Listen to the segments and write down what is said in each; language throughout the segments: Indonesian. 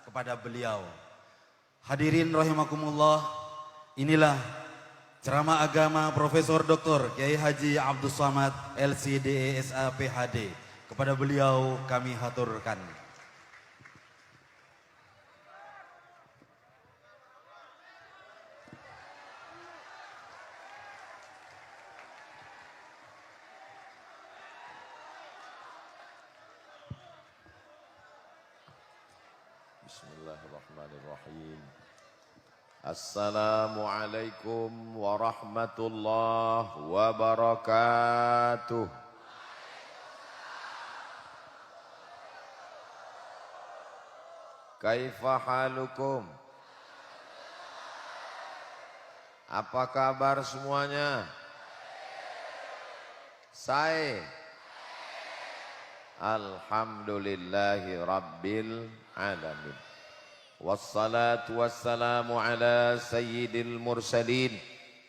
kepada beliau. Hadirin rahimakumullah, inilah ceramah agama Profesor Dr. Kiai Haji Abdul Somad LCDESA PhD. Kepada beliau kami haturkan. Bismillahirrahmanirrahim. Assalamualaikum warahmatullahi wabarakatuh. Kaifa halukum? Apa kabar semuanya? Saya alhamdulillahi rabbil alamin. Wassalatu wassalamu ala sayyidil mursalin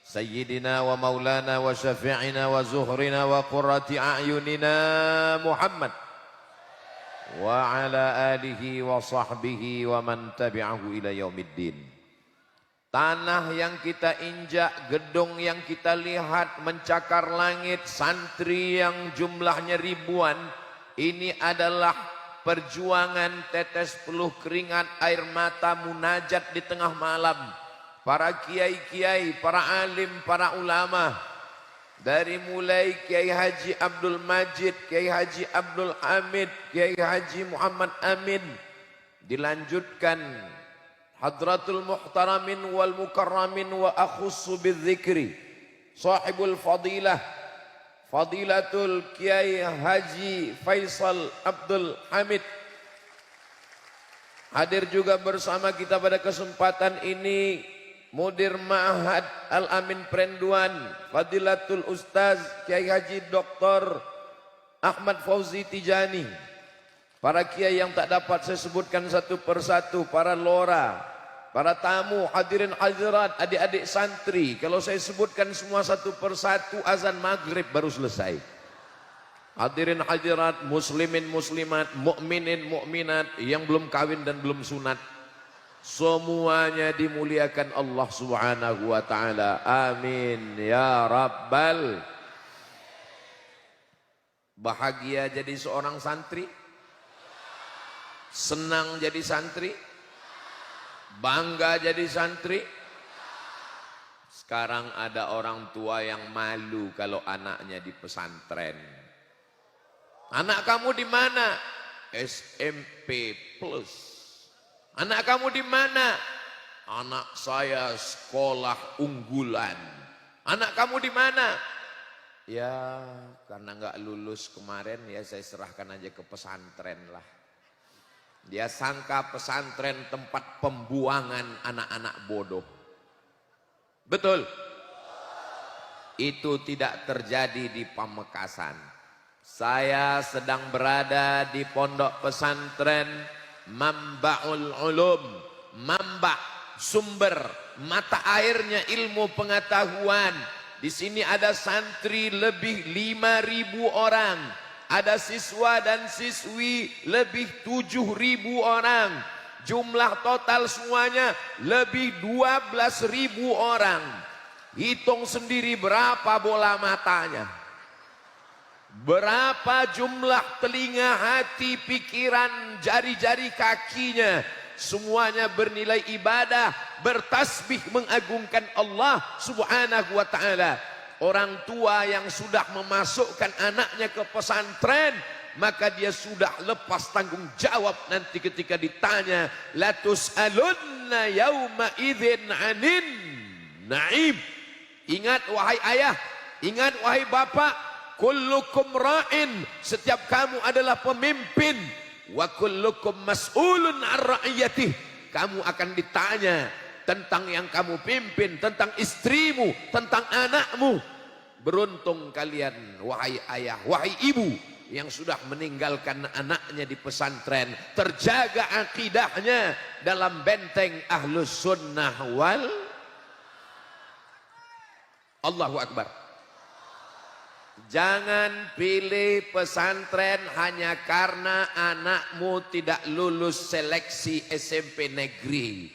sayyidina wa maulana wa syafi'ina wa zuhrina wa qurrati a'yunina Muhammad wa ala alihi wa sahbihi wa man tabi'ahu ila yaumiddin. Tanah yang kita injak, gedung yang kita lihat mencakar langit, santri yang jumlahnya ribuan, ini adalah perjuangan tetes peluh keringat air mata munajat di tengah malam. Para kiai-kiai, para alim, para ulama, dari mulai Kiai Haji Abdul Majid, Kiai Haji Abdul Hamid, Kiai Haji Muhammad Amin, dilanjutkan Hadratul Muhtaramin wal Mukarramin wa akhussu bidzikri sahibul fadilah Fadilatul Kiai Haji Faisal Abdul Hamid. Hadir juga bersama kita pada kesempatan ini Mudir Ma'had Al-Amin Prenduan, Fadilatul Ustaz Kiai Haji Dr. Ahmad Fauzi Tijani. Para kiai yang tak dapat saya sebutkan satu persatu, para lora, para tamu, hadirin hadirat, adik-adik santri. Kalau saya sebutkan semua satu persatu, azan maghrib baru selesai. Hadirin hadirat, muslimin muslimat, mukminin mukminat yang belum kawin dan belum sunat, semuanya dimuliakan Allah Subhanahu wa taala. Amin ya rabbal. Bahagia jadi seorang santri? Senang jadi santri? Bangga jadi santri? Sekarang ada orang tua yang malu kalau anaknya di pesantren. Anak kamu di mana? SMP plus. Anak kamu di mana? Anak saya sekolah unggulan. Anak kamu di mana? Ya, karena nggak lulus kemarin ya saya serahkan aja ke pesantren lah. Dia sangka pesantren tempat pembuangan anak-anak bodoh. Betul? Itu tidak terjadi di Pamekasan. Saya sedang berada di pondok pesantren Mambaul Ulum. Mamba, sumber, mata airnya ilmu pengetahuan. Di sini ada santri lebih 5.000 orang. Ada siswa dan siswi lebih 7.000 orang. Jumlah total semuanya lebih 12.000 orang. Hitung sendiri berapa bola matanya. Berapa jumlah telinga, hati, pikiran, jari-jari kakinya. Semuanya bernilai ibadah, bertasbih mengagungkan Allah Subhanahu wa ta'ala. Orang tua yang sudah memasukkan anaknya ke pesantren, maka dia sudah lepas tanggung jawab nanti ketika ditanya, la tus'alunna yauma idzin 'anin na'im. Ingat wahai ayah, ingat wahai bapak, kullukum ra'in, setiap kamu adalah pemimpin, wa kullukum mas'ulun 'an ra'iyatih, kamu akan ditanya tentang yang kamu pimpin, tentang istrimu, tentang anakmu. Beruntung kalian wahai ayah, wahai ibu yang sudah meninggalkan anaknya di pesantren, terjaga akidahnya dalam benteng Ahlus Sunnah wal. Allahu Akbar. Jangan pilih pesantren hanya karena anakmu tidak lulus seleksi SMP negeri.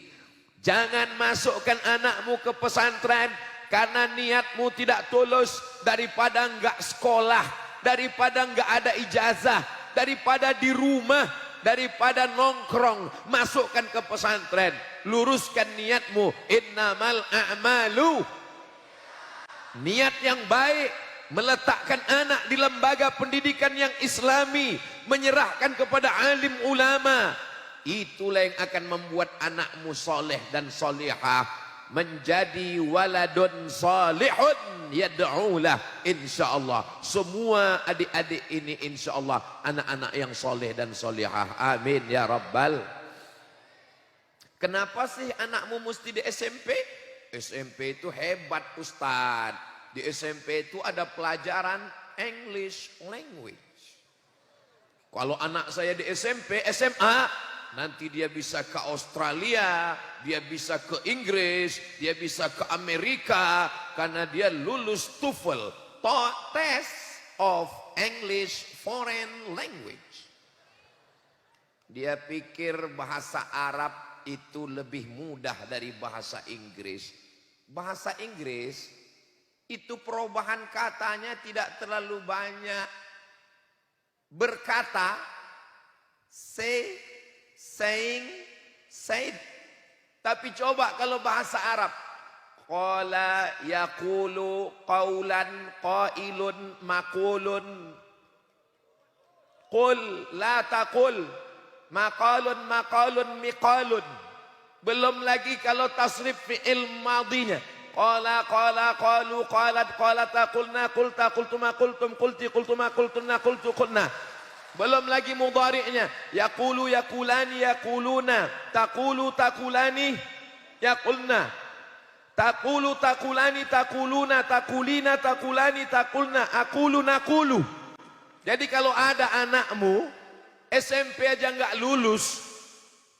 Jangan masukkan anakmu ke pesantren karena niatmu tidak tulus, daripada enggak sekolah, daripada enggak ada ijazah, daripada di rumah, daripada nongkrong, masukkan ke pesantren. Luruskan niatmu. Innamal a'malu. Niat yang baik, meletakkan anak di lembaga pendidikan yang islami, menyerahkan kepada alim ulama, itulah yang akan membuat anakmu soleh dan solihah, menjadi waladun salihun yad'ulah. insyaallah semua adik-adik ini insyaallah anak-anak yang soleh dan solihah. Amin ya rabbal. Kenapa sih anakmu mesti di SMP? SMP itu hebat Ustadz. Di SMP itu ada pelajaran English language. Kalau anak saya di SMP, SMA, nanti dia bisa ke Australia, dia bisa ke Inggris, dia bisa ke Amerika, karena dia lulus TOEFL, Test of English Foreign Language. Dia pikir bahasa Arab itu lebih mudah dari bahasa Inggris. Bahasa Inggris itu perubahan katanya tidak terlalu banyak. Berkata, say, saying, said. Tapi coba kalau bahasa Arab, qala yaqulu qaulan qailun maqulun, qul la taqul maqalun maqalun miqalun. Belum lagi kalau tasrif fi'il madhinya, qala qala qalu qalat qalata qulna qulta qultuma qultum qulti qultuma qultunna qultu qulna. Belum lagi mudhari'nya, yaqulu yaqulani yaquluna, taqulu taqulani yaqulna, taqulu taqulani taquluna, taqulina taqulani taqulna, aqulu naqulu. Jadi kalau ada anakmu SMP aja nggak lulus,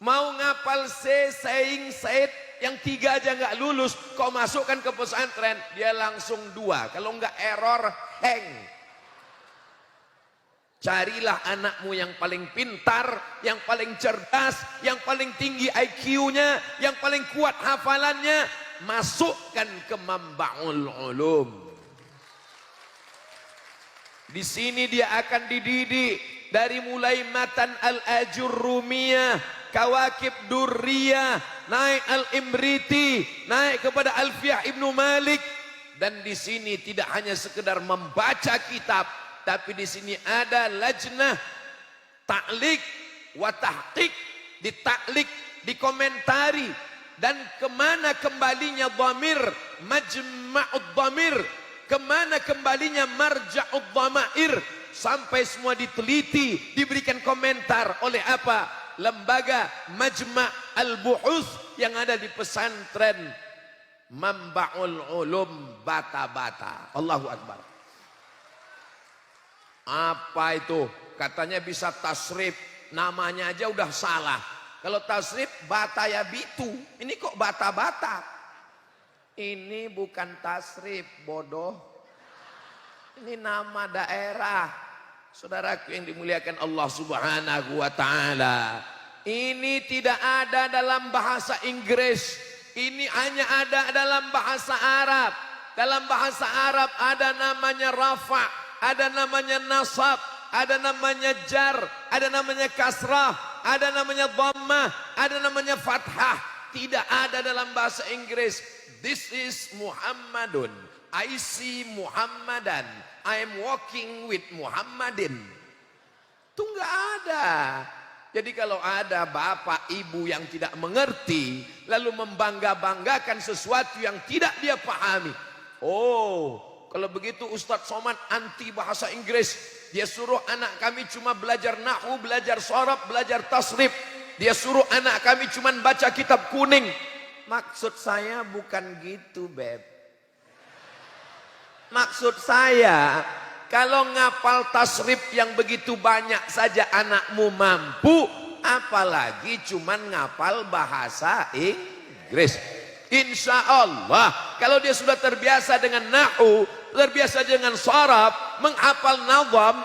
mau ngapal saying, said, yang 3 aja nggak lulus, kau masukkan ke pesantren, dia langsung 2. Kalau nggak error, hang. Carilah anakmu yang paling pintar, yang paling cerdas, yang paling tinggi IQ-nya, yang paling kuat hafalannya, masukkan ke Mambaul Ulum. Di sini dia akan dididik dari mulai matan al-Ajurrumiyah, Kawakib Durriyah, naik Al-Imriti, naik kepada Alfiyah Ibnu Malik. Dan di sini tidak hanya sekedar membaca kitab, tapi di sini ada lajnah ta'liq wa tahqiq, ditaklik, dikomentari, dan kemana kembalinya dhamir, majma'ud dhamir, kemana kembalinya marja'ud dhamair, sampai semua diteliti, diberikan komentar oleh apa? Lembaga Majma' Al-Buhus yang ada di pesantren Mambaul Ulum Bata-Bata. Allahu Akbar. Apa itu? Katanya bisa tasrif, namanya aja udah salah. Kalau tasrif Bata ya Bitu, ini kok Bata-Bata? Ini bukan tasrif, bodoh. Ini nama daerah. Saudaraku yang dimuliakan Allah Subhanahu wa taala. Ini tidak ada dalam bahasa Inggris. Ini hanya ada dalam bahasa Arab. Dalam bahasa Arab ada namanya rafa', ada namanya nasab, ada namanya jar, ada namanya kasrah, ada namanya dhammah, ada namanya fathah. Tidak ada dalam bahasa Inggris. This is Muhammadun. I see Muhammadan. I am walking with Muhammadin. Itu enggak ada. Jadi kalau ada bapak ibu yang tidak mengerti, lalu membangga-banggakan sesuatu yang tidak dia pahami. Oh, kalau begitu Ustadz Somad anti bahasa Inggris. Dia suruh anak kami cuma belajar nahwu, belajar sorob, belajar tasrif. Dia suruh anak kami cuma baca kitab kuning. Maksud saya bukan gitu, Beb. Maksud saya, kalau ngapal tasrif yang begitu banyak saja anakmu mampu, apalagi cuman ngapal bahasa Inggris. Insya Allah, kalau dia sudah terbiasa dengan nahwu, terbiasa dengan sharaf, menghafal nazam,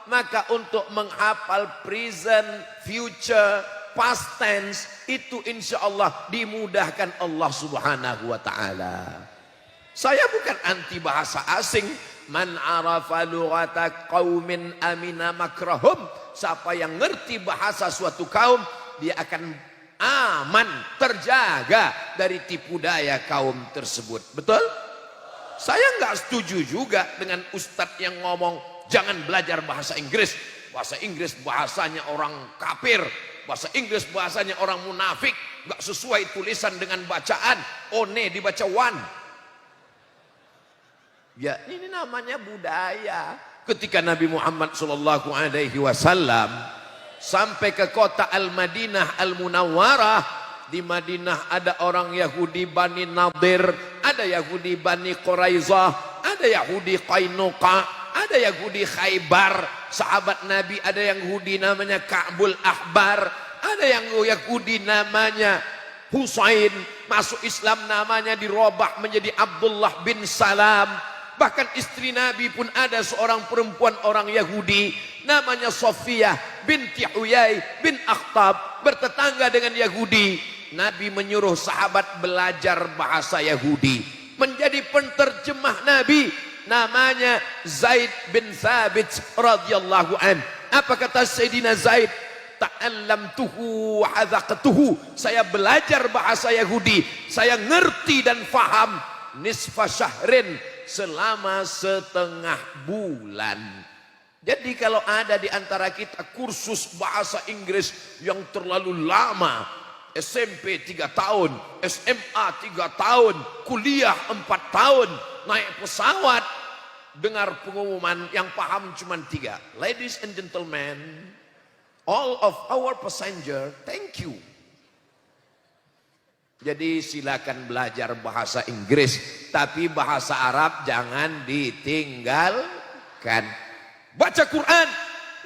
maka untuk menghafal present, future, past tense itu insya Allah dimudahkan Allah Subhanahu wa ta'ala. Saya bukan anti bahasa asing. Man arafa lughata qaumin amina makrahum. Siapa yang ngerti bahasa suatu kaum, dia akan aman, terjaga dari tipu daya kaum tersebut. Betul? Saya nggak setuju juga dengan ustadz yang ngomong jangan belajar bahasa Inggris. Bahasa Inggris bahasanya orang kafir. Bahasa Inggris bahasanya orang munafik. Nggak sesuai tulisan dengan bacaan. One dibaca one. Ya ini namanya budaya. Ketika Nabi Muhammad SAW sampai ke kota Al-Madinah Al-Munawwarah, di Madinah ada orang Yahudi Bani Nadir, ada Yahudi Bani Quraizah, ada Yahudi Qainuqa, ada Yahudi Khaybar. Sahabat Nabi ada yang Yahudi namanya Ka'bul Ahbar, ada yang Yahudi namanya Husain, masuk Islam namanya dirubah menjadi Abdullah bin Salam. Bahkan istri Nabi pun ada seorang perempuan orang Yahudi namanya Sofiyah binti Huyai bin Akhtab, bertetangga dengan Yahudi. Nabi menyuruh sahabat belajar bahasa Yahudi, menjadi penterjemah Nabi namanya Zaid bin Thabit radhiyallahu an. Apa kata Sayyidina Zaid? Ta'allamtuhu wa hadzaqtuhu. Saya belajar bahasa Yahudi, saya ngerti dan faham nisfa syahrin, selama setengah bulan. Jadi kalau ada di antara kita kursus bahasa Inggris yang terlalu lama, SMP 3 tahun, SMA 3 tahun, kuliah 4 tahun, naik pesawat, dengar pengumuman yang paham cuma 3. Ladies and gentlemen, all of our passenger, thank you. Jadi silakan belajar bahasa Inggris, tapi bahasa Arab jangan ditinggalkan. Baca Quran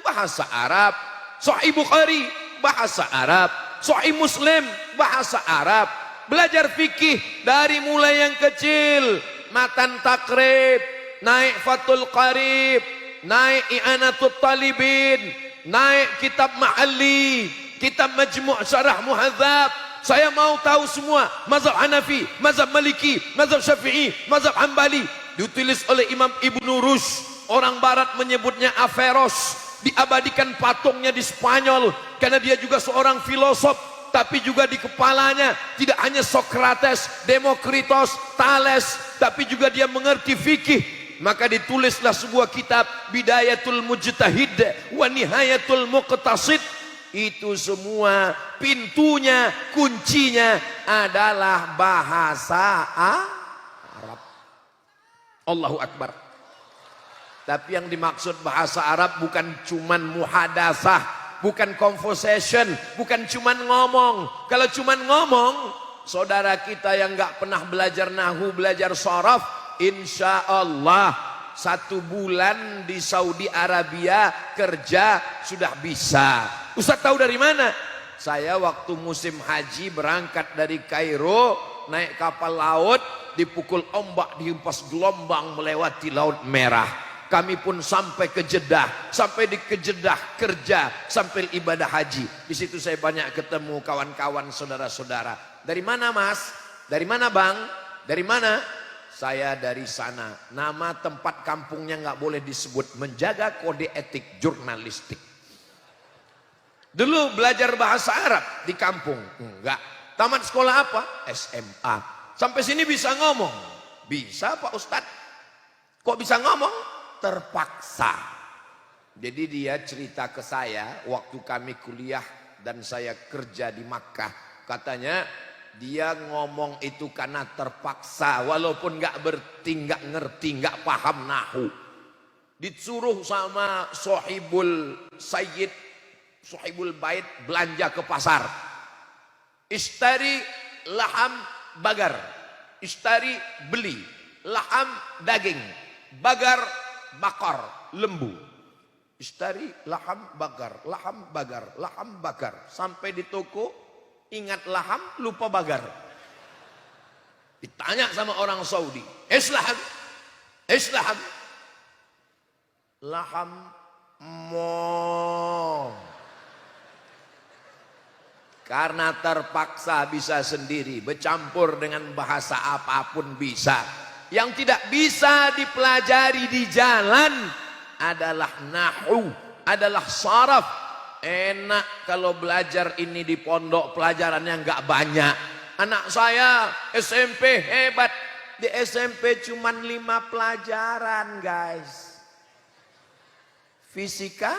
bahasa Arab, Sahih Bukhari bahasa Arab, Sahih Muslim bahasa Arab. Belajar fikih dari mulai yang kecil, matan takrib, naik Fathul Qarib, naik I'anatul Talibin, naik kitab Ma'ali, kitab Majmu' Syarah Muhadzab. Saya mau tahu semua mazhab Hanafi, mazhab Maliki, mazhab Syafi'i, mazhab Hambali. Ditulis oleh Imam Ibnu Rushd. Orang barat menyebutnya Averroes. Diabadikan patungnya di Spanyol karena dia juga seorang filosof. Tapi juga di kepalanya tidak hanya Socrates, Demokritos, Thales, tapi juga dia mengerti fikih. Maka ditulislah sebuah kitab Bidayatul Mujtahid wa Nihayatul Muqtasid. Itu semua pintunya, kuncinya adalah bahasa Arab. Allahu Akbar. Tapi yang dimaksud bahasa Arab bukan cuman muhadatsah, bukan conversation, bukan cuman ngomong. Kalau cuman ngomong, saudara kita yang nggak pernah belajar nahu, belajar sharaf, insya Allah 1 bulan di Saudi Arabia kerja sudah bisa. Ustaz tahu dari mana? Saya waktu musim haji berangkat dari Kairo, naik kapal laut, dipukul ombak, dihempas gelombang melewati Laut Merah. Kami pun sampai ke Jeddah, sampai di Jeddah kerja, sampai ibadah haji. Di situ saya banyak ketemu kawan-kawan, saudara-saudara. Dari mana Mas? Dari mana Bang? Dari mana? Saya dari sana. Nama tempat kampungnya nggak boleh disebut, menjaga kode etik jurnalistik. Dulu belajar bahasa Arab di kampung? Enggak. Tamat sekolah apa? SMA. Sampai sini bisa ngomong? Bisa Pak Ustadz. Kok bisa ngomong? Terpaksa. Jadi dia cerita ke saya waktu kami kuliah dan saya kerja di Makkah. Katanya dia ngomong itu karena terpaksa, walaupun nggak ngerti, nggak paham nahu. Disuruh sama Sohibul Sayyid, Sohibul Bait belanja ke pasar. Istari laham bagar, istari beli laham daging, bagar bakar lembu. Istari laham bagar, laham bagar, laham bakar. Sampai di toko ingat laham, lupa bagar. Ditanya sama orang Saudi, laham? Islam. Laham mo. Karena terpaksa bisa sendiri, bercampur dengan bahasa apapun bisa. Yang tidak bisa dipelajari di jalan adalah nahu, adalah saraf. Enak kalau belajar ini di pondok, pelajarannya nggak banyak. Anak saya SMP hebat, di SMP cuma 5 pelajaran guys. Fisika,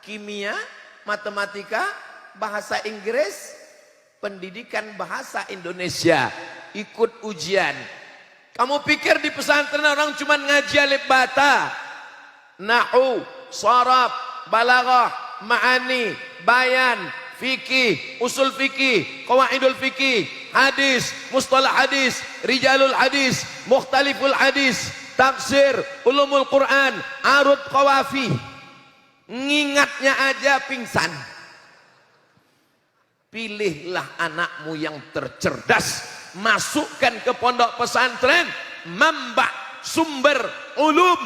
kimia, matematika, bahasa Inggris, pendidikan bahasa Indonesia. Ikut ujian. Kamu pikir di pesantren orang cuma ngaji alif bata, nahu, saraf, balaghah, ma'ani, bayan, fikih, usul fikih, qawaidul fikih, hadis, mustalah hadis, rijalul hadis, mukhtaliful hadis, tafsir, ulumul Quran, arud qawafi. Ngingatnya aja pingsan. Pilihlah anakmu yang tercerdas, masukkan ke pondok pesantren, mamba sumber ulum.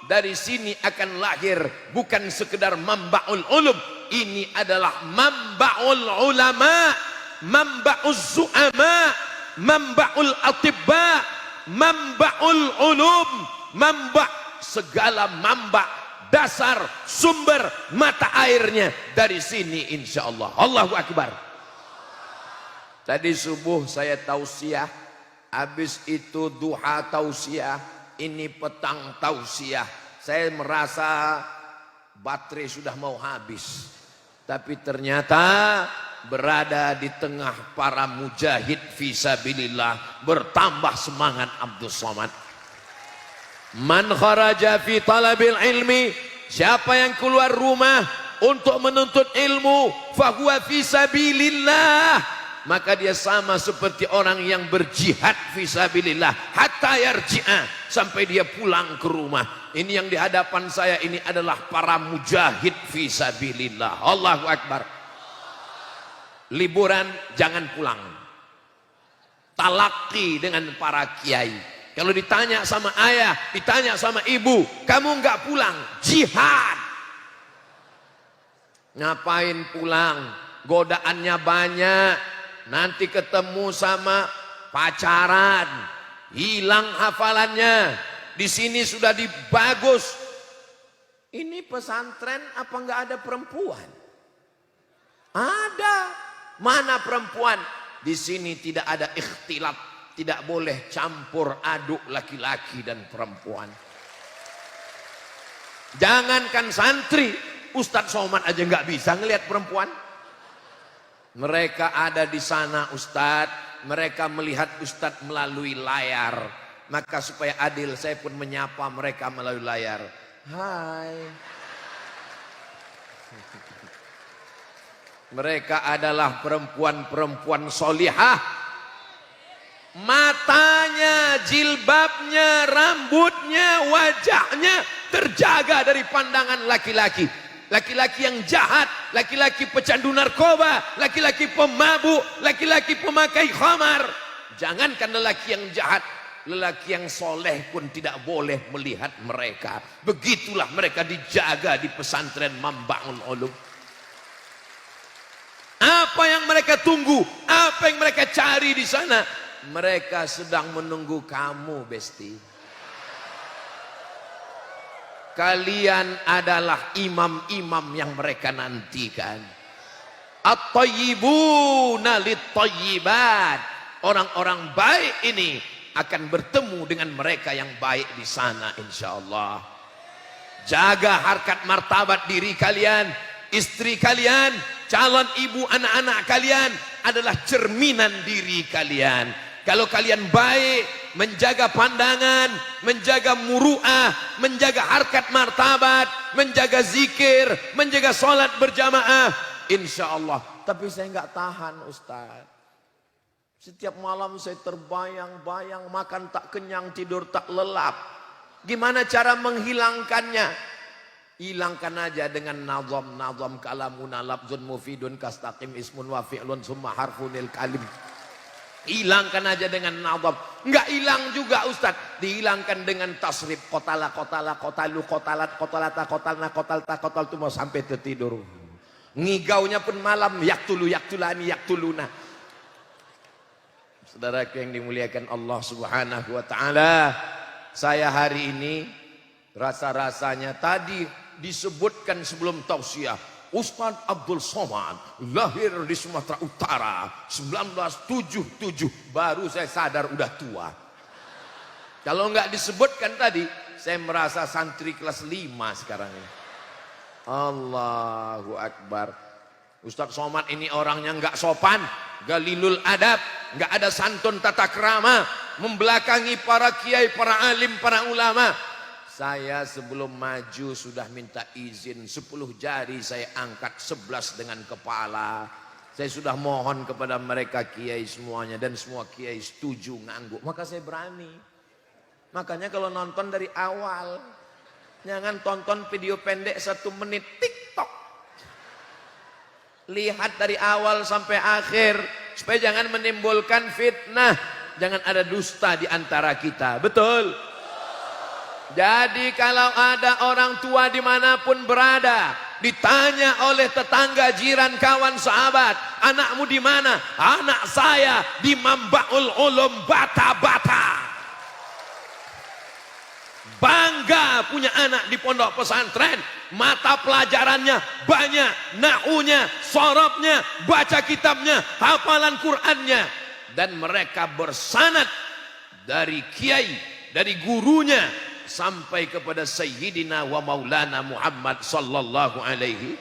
Dari sini akan lahir bukan sekedar mambaul ulum, ini adalah mambaul ulama, mambaul zu'ama, mambaul atibba, mambaul ulum, mamba segala mamba. Dasar sumber mata airnya dari sini insyaallah. Allahu Akbar. Tadi subuh saya tausiah, habis itu duha tausiah, ini petang tausiah. Saya merasa baterai sudah mau habis, tapi ternyata berada di tengah para mujahid fisabilillah, bertambah semangat Abdus Somad. Man kharaja fi talabil ilmi, siapa yang keluar rumah untuk menuntut ilmu, fahuwa fi sabilillah, maka dia sama seperti orang yang berjihad fi sabilillah hatta yarji'a, sampai dia pulang ke rumah. Ini yang di hadapan saya ini adalah para mujahid fi sabilillah. Allahu Akbar. Liburan jangan pulang, talaki dengan para kiai. Kalau ditanya sama ayah, ditanya sama ibu, kamu nggak pulang, jihad. Ngapain pulang? Godaannya banyak. Nanti ketemu sama pacaran, hilang hafalannya. Di sini sudah dibagus. Ini pesantren apa nggak ada perempuan? Ada. Mana perempuan? Di sini tidak ada ikhtilat. Tidak boleh campur aduk laki-laki dan perempuan. Jangankan santri, Ustadz Somad aja nggak bisa ngelihat perempuan. Mereka ada di sana Ustadz, mereka melihat Ustadz melalui layar. Maka supaya adil saya pun menyapa mereka melalui layar. Hai. Mereka adalah perempuan-perempuan solihah. Matanya, jilbabnya, rambutnya, wajahnya terjaga dari pandangan laki-laki. Laki-laki yang jahat, laki-laki pecandu narkoba, laki-laki pemabuk, laki-laki pemakai khamar. Jangankan lelaki yang jahat, lelaki yang soleh pun tidak boleh melihat mereka. Begitulah mereka dijaga di pesantren Mambaul Ulum. Apa yang mereka tunggu? Apa yang mereka cari di sana? Mereka sedang menunggu kamu, Besti. Kalian adalah imam-imam yang mereka nantikan. At-tayyibuna lit-tayyibat. Orang-orang baik ini akan bertemu dengan mereka yang baik di sana insyaallah. Jaga harkat martabat diri kalian, istri kalian, calon ibu anak-anak kalian adalah cerminan diri kalian. Kalau kalian baik, menjaga pandangan, menjaga muru'ah, menjaga harkat martabat, menjaga zikir, menjaga sholat berjamaah, insya Allah. Tapi saya nggak tahan Ustaz. Setiap malam saya terbayang-bayang, makan tak kenyang, tidur tak lelap. Gimana cara menghilangkannya? Hilangkan aja dengan nazam kalamuna labzun mufidun kastaqim ismun wa fi'lun summa harfunil kalim. Hilangkan aja dengan nazam. Nggak hilang juga Ustadz. Dihilangkan dengan tasrif. Kotala, kotala, kotalu, kotalat, kotalata, kotalna, kotalta, kotal itu mau sampai tertidur. Ngigaunya pun malam. Yaktulu, yaktulani, yaktuluna. Saudaraku yang dimuliakan Allah Subhanahu wa ta'ala. Saya hari ini rasa-rasanya tadi disebutkan sebelum tausiah. Ustadz Abdul Somad lahir di Sumatera Utara 1977. Baru saya sadar udah tua. Kalau nggak disebutkan tadi, saya merasa santri kelas 5 sekarang ini. Allahu Akbar. Ustadz Somad ini orangnya nggak sopan, galilul adab, nggak ada santun tata krama, membelakangi para kiai, para alim, para ulama. Saya sebelum maju sudah minta izin 10 jari saya angkat 11 dengan kepala. Saya sudah mohon kepada mereka kiai semuanya dan semua kiai setuju ngangguk. Maka saya berani. Makanya kalau nonton dari awal, jangan tonton video pendek 1 menit TikTok. Lihat dari awal sampai akhir supaya jangan menimbulkan fitnah, jangan ada dusta di antara kita. Betul? Jadi kalau ada orang tua dimanapun berada, ditanya oleh tetangga, jiran, kawan, sahabat, anakmu di mana? Anak saya di Mambaul Ulum Bata-Bata. Bangga punya anak di pondok pesantren. Mata pelajarannya banyak, nahunya, sorobnya, baca kitabnya, hafalan Qur'annya. Dan mereka bersanad dari kiai, dari gurunya, sampai kepada Sayyidina wa Maulana Muhammad sallallahu alaihi.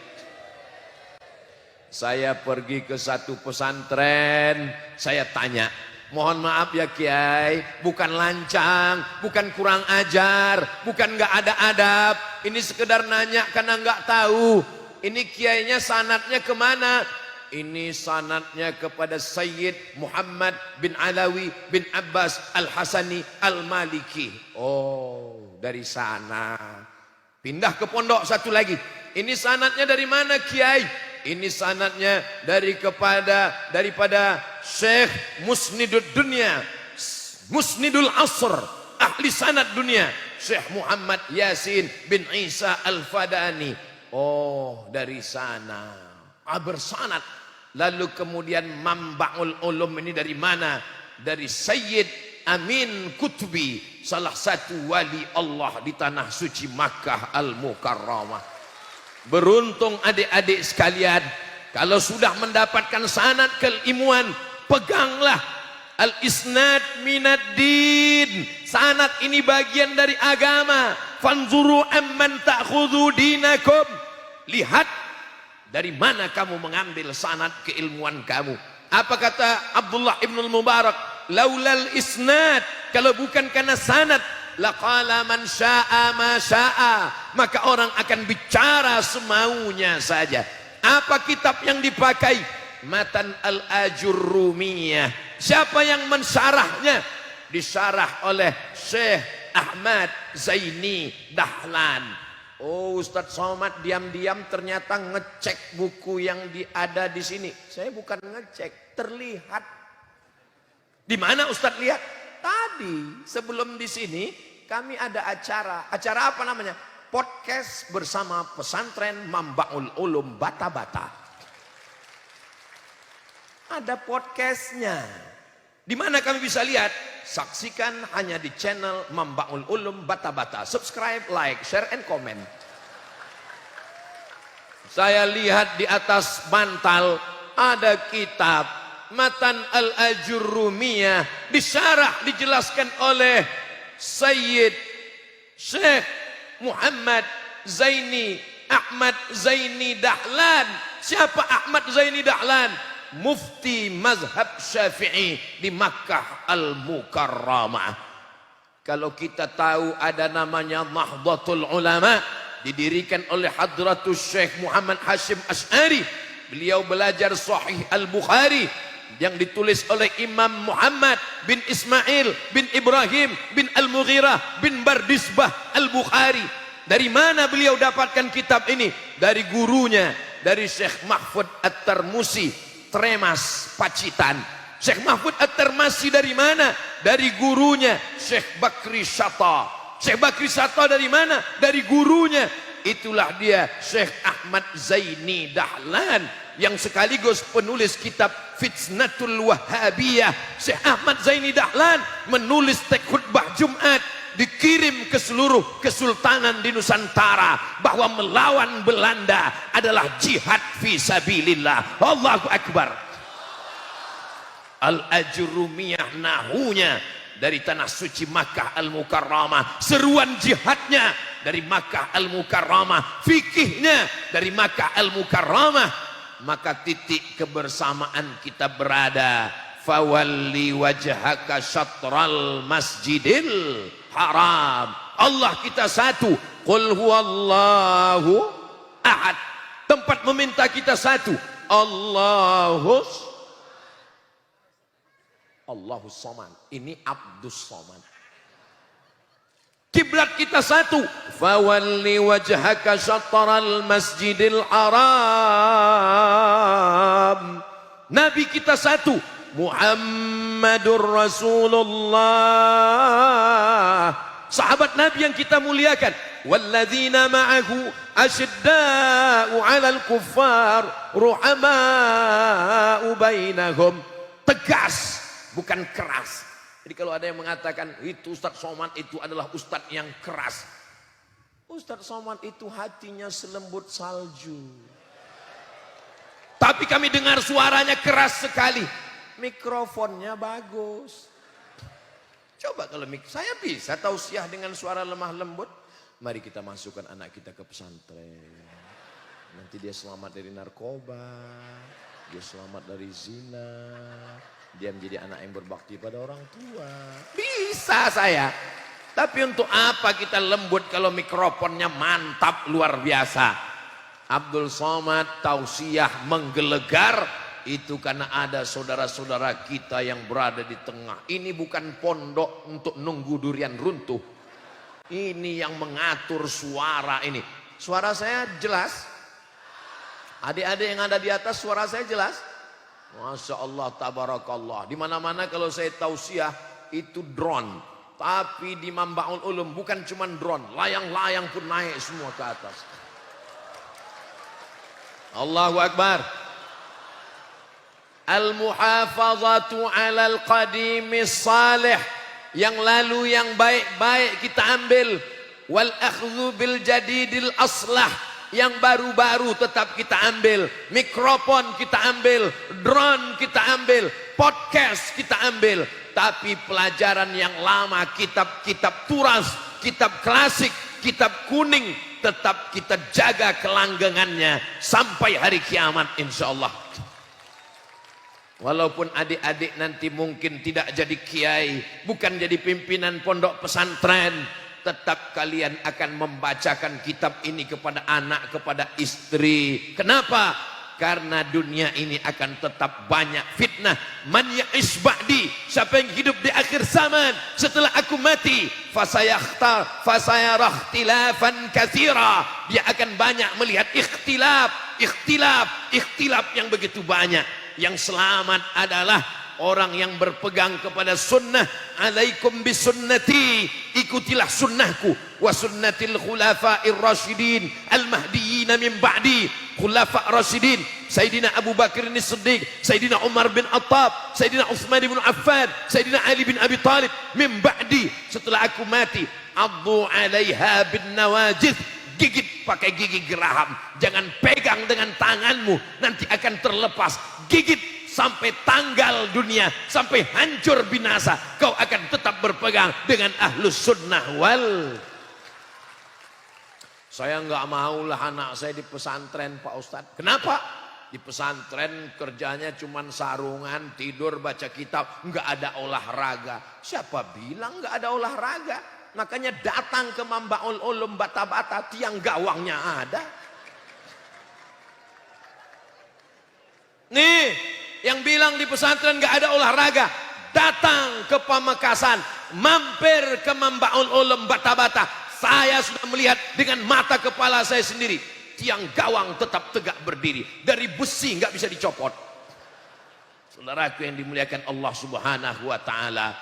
Saya pergi ke satu pesantren, saya tanya, mohon maaf ya kiai, bukan lancang, bukan kurang ajar, bukan nggak ada adab, ini sekedar nanya karena nggak tahu. Ini kiainya sanadnya kemana? Ini sanadnya kepada Sayyid Muhammad bin Alawi bin Abbas Al-Hasani Al-Maliki. Oh, dari sana. Pindah ke pondok satu lagi. Ini sanadnya dari mana kiai? Ini sanadnya daripada Syekh Musnidud Dunia, Musnidul Asr, ahli sanad dunia, Syekh Muhammad Yasin bin Isa Al-Fadani. Oh, dari sana. Bersanad. Lalu kemudian Mambaul Ulum ini dari mana? Dari Sayyid Amin Kutubi, salah satu wali Allah di tanah suci Makkah Al-Mukarramah. Beruntung adik-adik sekalian, kalau sudah mendapatkan sanad keilmuan, peganglah. Al-isnad minad din. Sanad ini bagian dari agama. Fanzuru amman ta'khudhu dinakum. Lihat dari mana kamu mengambil sanad keilmuan kamu. Apa kata Abdullah ibn al-Mubarak? Laulal isnad, kalau bukan karena sanad, laqala man syaa ma syaa, maka orang akan bicara semaunya saja. Apa kitab yang dipakai? Matan al-Ajurrumiyah. Siapa yang mensyarahnya? Disyarah oleh Syekh Ahmad Zaini Dahlan. Oh, Ustadz Somad diam-diam ternyata ngecek buku yang ada di sini. Saya bukan ngecek, terlihat. Di mana Ustadz lihat? Tadi sebelum di sini kami ada acara. Acara apa namanya? Podcast bersama pesantren Mambaul Ulum Bata-Bata. Ada podcastnya. Di mana kami bisa lihat? Saksikan hanya di channel Mambaul Ulum Bata-Bata. Subscribe, like, share, and comment. Saya lihat di atas bantal ada kitab Matan al-Ajurrumiyah. Disyarah, dijelaskan oleh Sayyid Syekh Muhammad Zaini Ahmad Zaini Dahlan. Siapa Ahmad Zaini Dahlan? Mufti mazhab Syafi'i di Makkah Al-Mukarramah. Kalau kita tahu ada namanya Nahdlatul Ulama, didirikan oleh Hadratus Syekh Muhammad Hashim Asy'ari. Beliau belajar Sahih Al-Bukhari yang ditulis oleh Imam Muhammad bin Ismail bin Ibrahim bin Al-Mughirah bin Bardisbah Al-Bukhari. Dari mana beliau dapatkan kitab ini? Dari gurunya, dari Syekh Mahfud At-Tarmusi, Tremas, Pacitan. Syekh Mahfud At-Tarmasi dari mana? Dari gurunya Syekh Bakri Syata. Syekh Bakri Syata dari mana? Dari gurunya. Itulah dia Syekh Ahmad Zaini Dahlan yang sekaligus penulis kitab Fitnatul Wahhabiyah. Syekh Ahmad Zaini Dahlan menulis teks khutbah Jumat, dikirim ke seluruh kesultanan di Nusantara, bahwa melawan Belanda adalah jihad fi sabilillah. Allahu Akbar. Al-Ajrumiyah nahunya dari tanah suci Makkah Al-Mukarramah, seruan jihadnya dari Makkah Al-Mukarramah, fikihnya dari Makkah Al-Mukarramah. Maka titik kebersamaan kita berada, fawalli wajhaka syatral masjidil haram. Allah kita satu, qul huwallahu ahad. Tempat meminta kita satu, Allahus Somad. Ini Abdus Somad. Kiblat kita satu, fawalli wajhaka syatral masjidil haram. Nabi kita satu, Muhammadur Rasulullah. Sahabat Nabi yang kita muliakan, walladzina ma'ahu asyidda'u 'alal kuffar ruhama'u bainahum. Tegas, bukan keras. Jadi kalau ada yang mengatakan itu Ustadz Somad itu adalah Ustadz yang keras, Ustadz Somad itu hatinya selembut salju. Tapi kami dengar suaranya keras sekali. Mikrofonnya bagus. Coba kalau saya bisa tausiah dengan suara lemah lembut. Mari kita masukkan anak kita ke pesantren. Nanti dia selamat dari narkoba, dia selamat dari zina, dia menjadi anak yang berbakti pada orang tua. Bisa saya. Tapi untuk apa kita lembut kalau mikrofonnya mantap luar biasa? Abdul Somad tausiah menggelegar itu karena ada saudara-saudara kita yang berada di tengah. Ini bukan pondok untuk nunggu durian runtuh. Ini yang mengatur suara ini. Suara saya jelas? Adik-adik yang ada di atas, suara saya jelas? Masya Allah, tabarakallah. Di mana-mana kalau saya tausiah itu drone. Tapi di Mambaul Ulum bukan cuma drone, layang-layang pun naik semua ke atas. Allahu Akbar. Al-muhafazatu 'alal qadimis salih. Yang lalu yang baik-baik kita ambil. Wal akhdhu bil jadidil aslah. Yang baru-baru tetap kita ambil. Mikrofon kita ambil, drone kita ambil, podcast kita ambil. Tapi pelajaran yang lama, kitab-kitab turas, kitab klasik, kitab kuning, tetap kita jaga kelanggengannya sampai hari kiamat insyaallah. Walaupun adik-adik nanti mungkin tidak jadi kiai, bukan jadi pimpinan pondok pesantren, tetap kalian akan membacakan kitab ini kepada anak, kepada istri. Kenapa? Karena dunia ini akan tetap banyak fitnah. Man ya'ish ba'di, siapa yang hidup di akhir zaman setelah aku mati, fasayarah ikhtilafan katsira. Dia akan banyak melihat ikhtilaf yang begitu banyak. Yang selamat adalah orang yang berpegang kepada sunnah. Alaikum bisunnati, ikutilah sunnahku, wa sunnatil khulafa'ir rasyidin al-mahdiyyin min ba'di. Khulafa' rasyidin, Sayyidina Abu Bakar as-Siddiq, Sayyidina Umar bin Attab, Sayyidina Utsman bin Affan, Sayyidina Ali bin Abi Thalib min ba'di, setelah aku mati. Addu 'alaiha bin nawajid, gigit pakai gigi geraham. Jangan pegang dengan tanganmu, nanti akan terlepas. Gigit sampai tanggal dunia, sampai hancur binasa, kau akan tetap berpegang dengan ahlus sunnah wal. Saya nggak maulah anak saya di pesantren, Pak Ustadz. Kenapa? Di pesantren kerjanya cuman sarungan, tidur, baca kitab, nggak ada olahraga. Siapa bilang nggak ada olahraga? Makanya datang ke Mambaul Ulum bata-bata, tiang gawangnya ada. Nih, yang bilang di pesantren nggak ada olahraga, datang ke Pamekasan, mampir ke Mambaul Ulum bata-bata. Saya sudah melihat dengan mata kepala saya sendiri, tiang gawang tetap tegak berdiri, dari besi nggak bisa dicopot. Saudaraku yang dimuliakan Allah Subhanahu wa taala,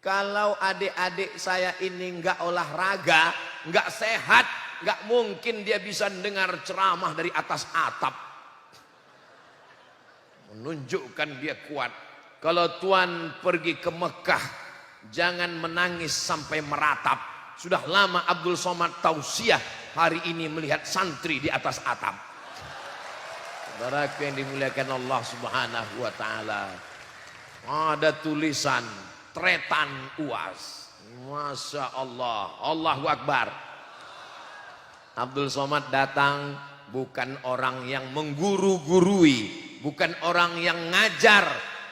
kalau adik-adik saya ini enggak olahraga, enggak sehat, enggak mungkin dia bisa dengar ceramah dari atas atap. Menunjukkan dia kuat. Kalau Tuan pergi ke Mekah, jangan menangis sampai meratap. Sudah lama Abdul Somad tausiah, hari ini melihat santri di atas atap. Saudaraku yang dimuliakan Allah Subhanahu wa taala, ada tulisan tretan UAS. Masya Allah, Allahu Akbar. Abdul Somad datang bukan orang yang mengguru-gurui, bukan orang yang ngajar.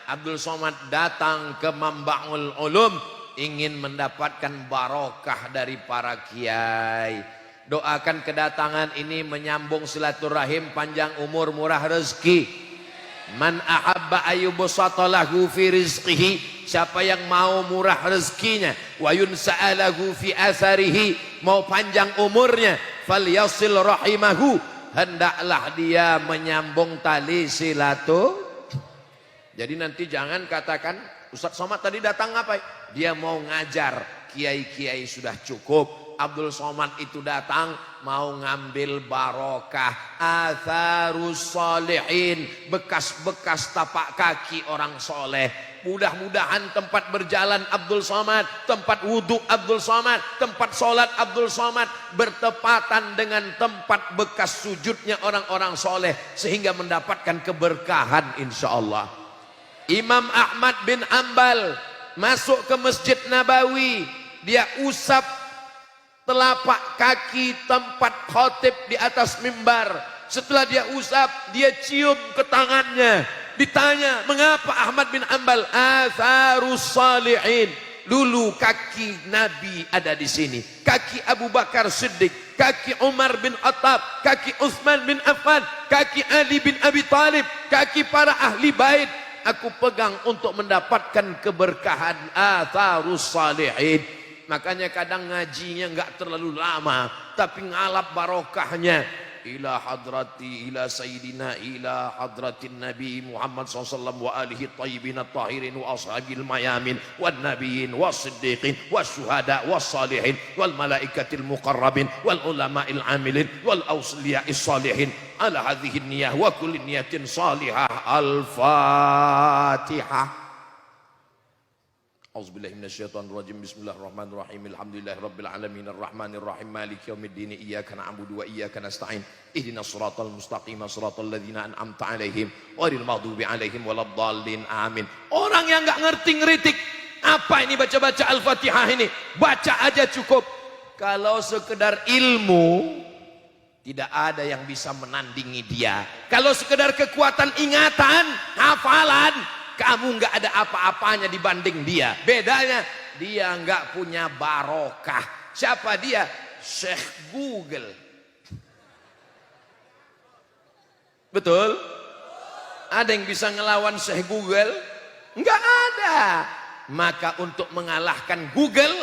Abdul Somad datang ke Mambaul Ulum ingin mendapatkan barokah dari para kiai. Doakan kedatangan ini menyambung silaturahim, panjang umur, murah rezeki. Man ahabba ayyubsatalahu fi rizqihi, siapa yang mau murah rezekinya, wa yunsa'alahu fi atharihi, mau panjang umurnya, falyasil rahimahu, hendaklah dia menyambung tali silaturahim. Jadi nanti jangan katakan Ustaz Somad tadi datang ngapain? Dia mau ngajar, kiai-kiai sudah cukup. Abdul Somad itu datang mau ngambil barokah, atharus salihin, bekas-bekas tapak kaki orang soleh. Mudah-mudahan tempat berjalan Abdul Somad, tempat wudhu Abdul Somad, tempat sholat Abdul Somad bertepatan dengan tempat bekas sujudnya orang-orang soleh, sehingga mendapatkan keberkahan insya Allah. Imam Ahmad bin Ambal masuk ke Masjid Nabawi, dia usap telapak kaki tempat khotib di atas mimbar. Setelah dia usap, dia cium ke tangannya. Ditanya, mengapa Ahmad bin Ambal? Atharus salihin. Dulu kaki Nabi ada di sini. Kaki Abu Bakar Siddiq, kaki Umar bin Khattab, kaki Utsman bin Affan, kaki Ali bin Abi Thalib, kaki para ahli bait. Aku pegang untuk mendapatkan keberkahan atharus salihin. Makanya kadang ngajinya enggak terlalu lama, tapi ngalap barokahnya. Ila hadrati, ila sayyidina, ila hadratin Nabi Muhammad SAW wa alihi tayyibin at-tahirin wa ashabil mayamin wan nabiyyin was siddiqin was syuhada was salihin wal malaikatil muqarrabin wal ulama'il amilin wal awliya'is salihin ala hadhihi niyah wa kulli niyatin salihah. Al-Fatihah. Auzubillahi minasyaitonirrajim. Bismillahirrahmanirrahim. Alhamdulillahirabbil alamin arrahmanir rahim maliki yaumiddin iyyaka na'budu wa iyyaka nasta'in ihdinas siratal mustaqim siratal ladzina an'amta 'alaihim ghairil maghdubi 'alaihim waladdallin. Amin. Orang yang enggak ngerti ngeritik, apa ini baca-baca Al-Fatihah ini? Baca aja cukup. Kalau sekedar ilmu, tidak ada yang bisa menandingi dia. Kalau sekedar kekuatan ingatan, hafalan, kamu nggak ada apa-apanya dibanding dia. Bedanya dia nggak punya barokah. Siapa dia? Syekh Google. Betul? Ada yang bisa ngelawan Syekh Google? Nggak ada. Maka untuk mengalahkan Google,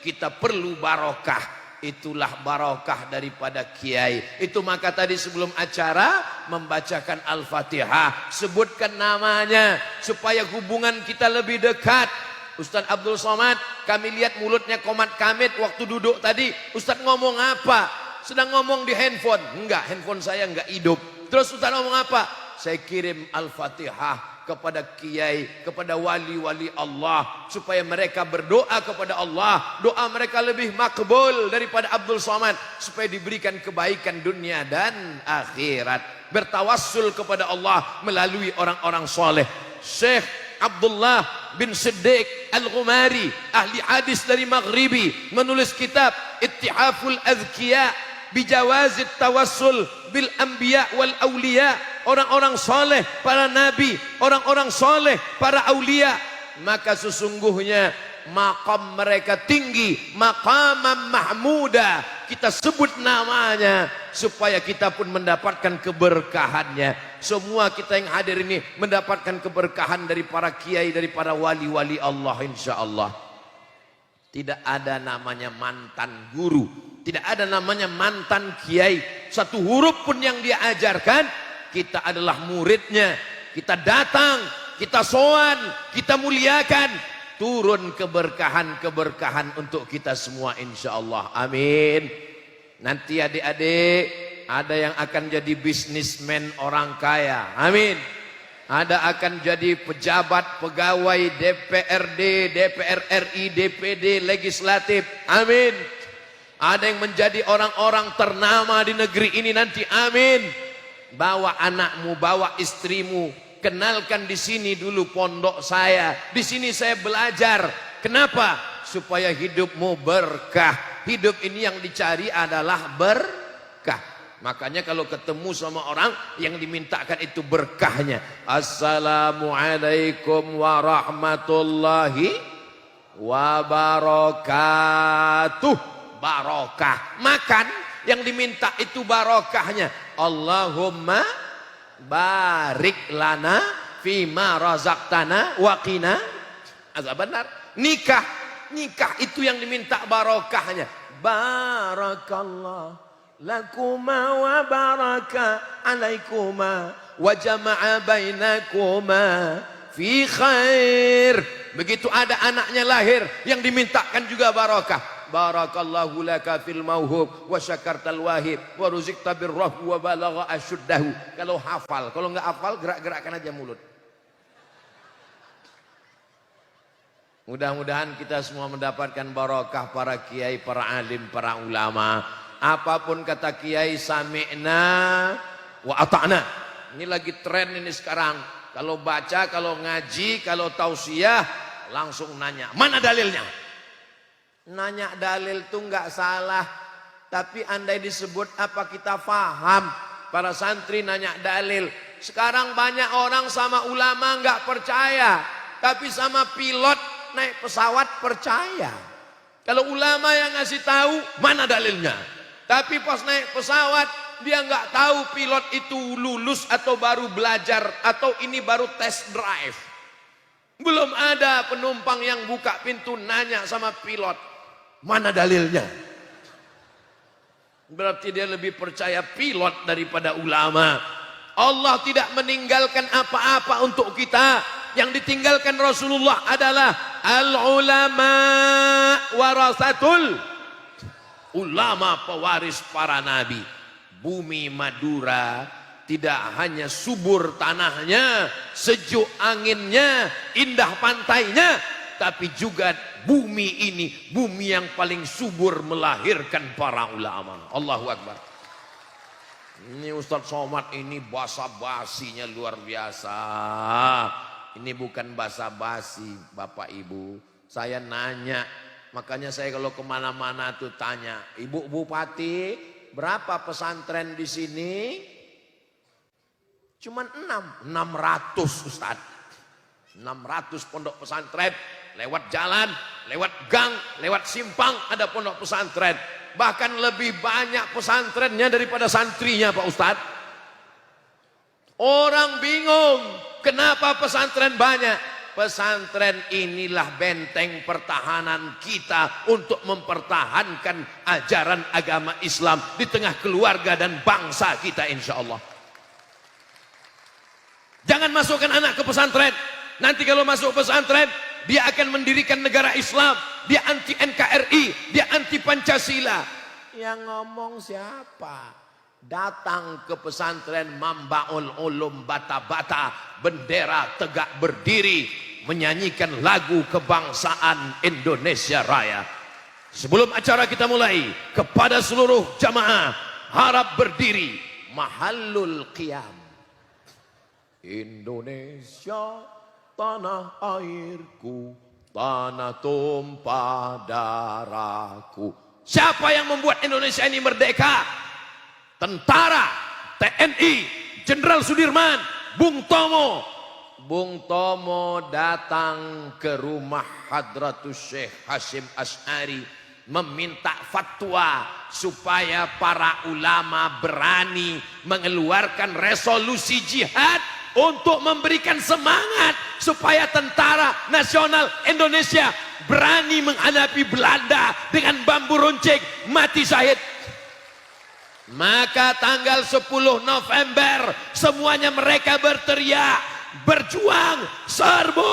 kita perlu barokah. Itulah barokah daripada kiai. Itu maka tadi sebelum acara membacakan Al-Fatihah, sebutkan namanya supaya hubungan kita lebih dekat. Ustaz Abdul Somad, kami lihat mulutnya komat kamit waktu duduk tadi. Ustaz ngomong apa? Sedang ngomong di handphone. Enggak, handphone saya enggak hidup. Terus Ustaz ngomong apa? Saya kirim Al-Fatihah kepada kiai, kepada wali-wali Allah, supaya mereka berdoa kepada Allah, doa mereka lebih makbul daripada Abdul Somad, supaya diberikan kebaikan dunia dan akhirat. Bertawassul kepada Allah melalui orang-orang soleh. Syekh Abdullah bin Siddiq Al-Ghumari, ahli hadis dari Maghribi, menulis kitab Ittihaful Azkiya bijawazit tawassul bil anbiya wal awliya. Orang-orang soleh, para nabi, orang-orang soleh, para aulia, maka sesungguhnya maqam mereka tinggi, maqamam mahmuda. Kita sebut namanya supaya kita pun mendapatkan keberkahannya. Semua kita yang hadir ini mendapatkan keberkahan dari para kiai, dari para wali-wali Allah insyaallah. Tidak ada namanya mantan guru, tidak ada namanya mantan kiai. Satu huruf pun yang dia ajarkan, kita adalah muridnya. kita datang, kita sowan, kita muliakan, turun keberkahan-keberkahan untuk kita semua insyaallah. Amin. Nanti adik-adik ada yang akan jadi bisnismen orang kaya. Amin. Ada akan jadi pejabat, pegawai DPRD, DPR RI, DPD, legislatif. Amin. Ada yang menjadi orang-orang ternama di negeri ini nanti. Amin. Bawa anakmu, bawa istrimu, kenalkan di sini dulu pondok saya. Di sini saya belajar. Kenapa? Supaya hidupmu berkah. Hidup ini yang dicari adalah berkah. Makanya kalau ketemu sama orang yang dimintakan itu berkahnya. Assalamualaikum warahmatullahi wabarakatuh. Barokah. Makan yang diminta itu barokahnya. Allahumma barik lana fima razaqtana wa qina azabannar. Nikah itu yang diminta barokahnya. Barakallah lakuma wa baraka alaikuma wa jama'a bainakuma fi khair. Begitu ada anaknya lahir yang dimintakan juga barokah. Barakallahu laka fil mauhub wa syakartal wahib wa ruzikta birrahu wa balagha asyuddahu. Kalau hafal, kalau enggak hafal gerak-gerakkan aja mulut. Mudah-mudahan kita semua mendapatkan barokah para kiai, para alim, para ulama. Apapun kata kiai, sami'na wa ata'na. Ini lagi tren ini sekarang. Kalau baca, kalau ngaji, kalau tausiah, langsung nanya, mana dalilnya? Nanya dalil itu enggak salah. Tapi andai disebut apa kita faham. Para santri nanya dalil. Sekarang banyak orang sama ulama enggak percaya. Tapi sama pilot naik pesawat percaya. Kalau ulama yang ngasih tahu, mana dalilnya? Tapi pas naik pesawat, dia nggak tahu pilot itu lulus atau baru belajar, atau ini baru test drive. Belum ada penumpang yang buka pintu nanya sama pilot, mana dalilnya? Berarti dia lebih percaya pilot daripada ulama. Allah tidak meninggalkan apa-apa untuk kita. Yang ditinggalkan Rasulullah adalah al-ulama warasatul, ulama pewaris para nabi. Bumi Madura tidak hanya subur tanahnya, sejuk anginnya, indah pantainya, tapi juga bumi ini, bumi yang paling subur melahirkan para ulama. Allahu Akbar. Ini Ustadz Somad ini basa-basinya luar biasa. Ini bukan basa-basi Bapak Ibu. Saya nanya, makanya saya kalau kemana-mana tuh tanya, Ibu Bupati, berapa pesantren di sini? Cuman 600 Ustadz. 600 pondok pesantren, lewat jalan, lewat gang, lewat simpang ada pondok pesantren. Bahkan lebih banyak pesantrennya daripada santrinya Pak Ustadz. Orang bingung, kenapa pesantren banyak? Pesantren inilah benteng pertahanan kita untuk mempertahankan ajaran agama Islam di tengah keluarga dan bangsa kita insya Allah. Jangan masukkan anak ke pesantren. Nanti kalau masuk pesantren, dia akan mendirikan negara Islam. Dia anti NKRI, dia anti Pancasila. Yang ngomong siapa? Datang ke pesantren Mambaul Ulum Bata-Bata, bendera tegak berdiri, menyanyikan lagu kebangsaan Indonesia Raya. Sebelum acara kita mulai, kepada seluruh jamaah harap berdiri. Mahallul qiyam. Indonesia tanah airku, tanah tumpah darahku. Siapa yang membuat Indonesia ini merdeka? Tentara, TNI, Jenderal Sudirman, Bung Tomo. Bung Tomo datang ke rumah Hadratus Syekh Hasyim Asy'ari meminta fatwa supaya para ulama berani mengeluarkan resolusi jihad untuk memberikan semangat supaya tentara nasional Indonesia berani menghadapi Belanda dengan bambu runcing mati syahid. Maka tanggal 10 November semuanya mereka berteriak, berjuang, serbu,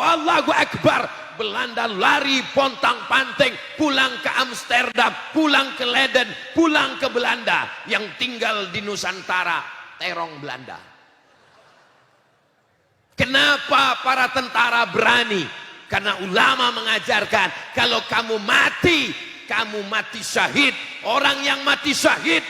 Allahu Akbar. Belanda lari pontang-panting, pulang ke Amsterdam, pulang ke Leiden, pulang ke Belanda. Yang tinggal di Nusantara, terong Belanda. Kenapa para tentara berani? Karena ulama mengajarkan, kalau kamu mati syahid. Orang yang mati syahid,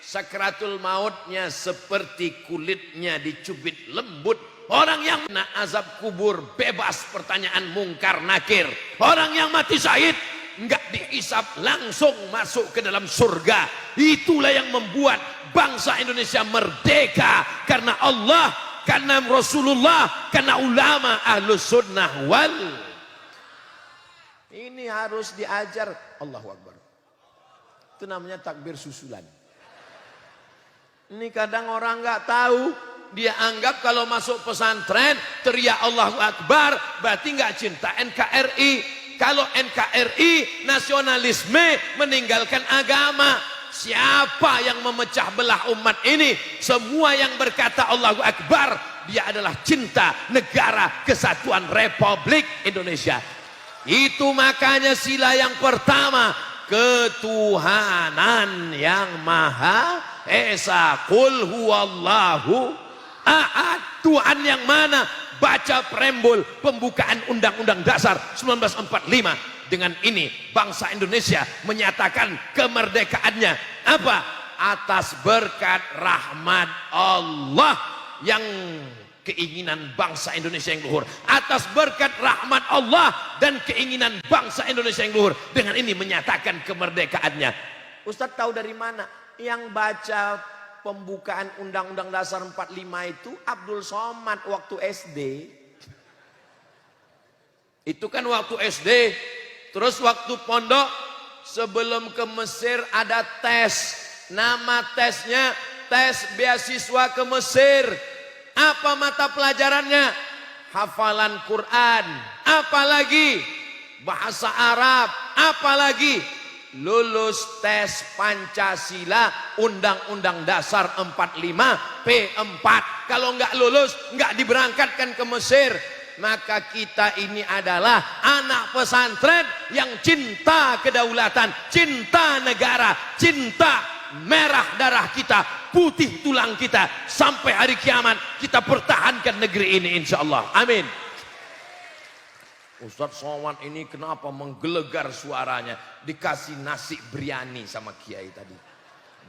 sakratul mautnya seperti kulitnya dicubit lembut. Orang yang kena azab kubur bebas pertanyaan mungkar nakir. Orang yang mati syahid enggak dihisap, langsung masuk ke dalam surga. Itulah yang membuat bangsa Indonesia merdeka, karena Allah, karena Rasulullah, karena ulama ahlus sunnah wal. Ini harus diajar. Allahu Akbar. Itu namanya takbir susulan. Ini kadang orang nggak tahu. Dia anggap kalau masuk pesantren teriak Allahu Akbar berarti nggak cinta NKRI. Kalau NKRI nasionalisme, meninggalkan agama. Siapa yang memecah belah umat ini? Semua yang berkata Allahu Akbar, dia adalah cinta negara kesatuan Republik Indonesia. Itu makanya sila yang pertama, ketuhanan yang maha esa. Qul huwallahu ahad. Tuhan yang mana? Baca preambul pembukaan Undang-Undang Dasar 1945. Dengan ini bangsa Indonesia menyatakan kemerdekaannya. Apa? Atas berkat rahmat Allah, yang keinginan bangsa Indonesia yang luhur. Atas berkat rahmat Allah dan keinginan bangsa Indonesia yang luhur. Dengan ini menyatakan kemerdekaannya. Ustadz tahu dari mana? Yang baca pembukaan Undang-Undang Dasar 45 itu Abdul Somad waktu SD. Itu kan waktu SD. Terus waktu pondok, sebelum ke Mesir ada tes. Nama tesnya tes beasiswa ke Mesir. Apa mata pelajarannya? Hafalan Quran. Apalagi bahasa Arab. Apalagi lulus tes Pancasila Undang-Undang Dasar 45 P4. Kalau nggak lulus, nggak diberangkatkan ke Mesir. Maka kita ini adalah anak pesantren yang cinta kedaulatan, cinta negara, cinta merah darah kita, putih tulang kita. Sampai hari kiamat kita pertahankan negeri ini, insya Allah. Amin. Ustadz Somad ini kenapa menggelegar suaranya? Dikasih nasi biryani sama kiai tadi,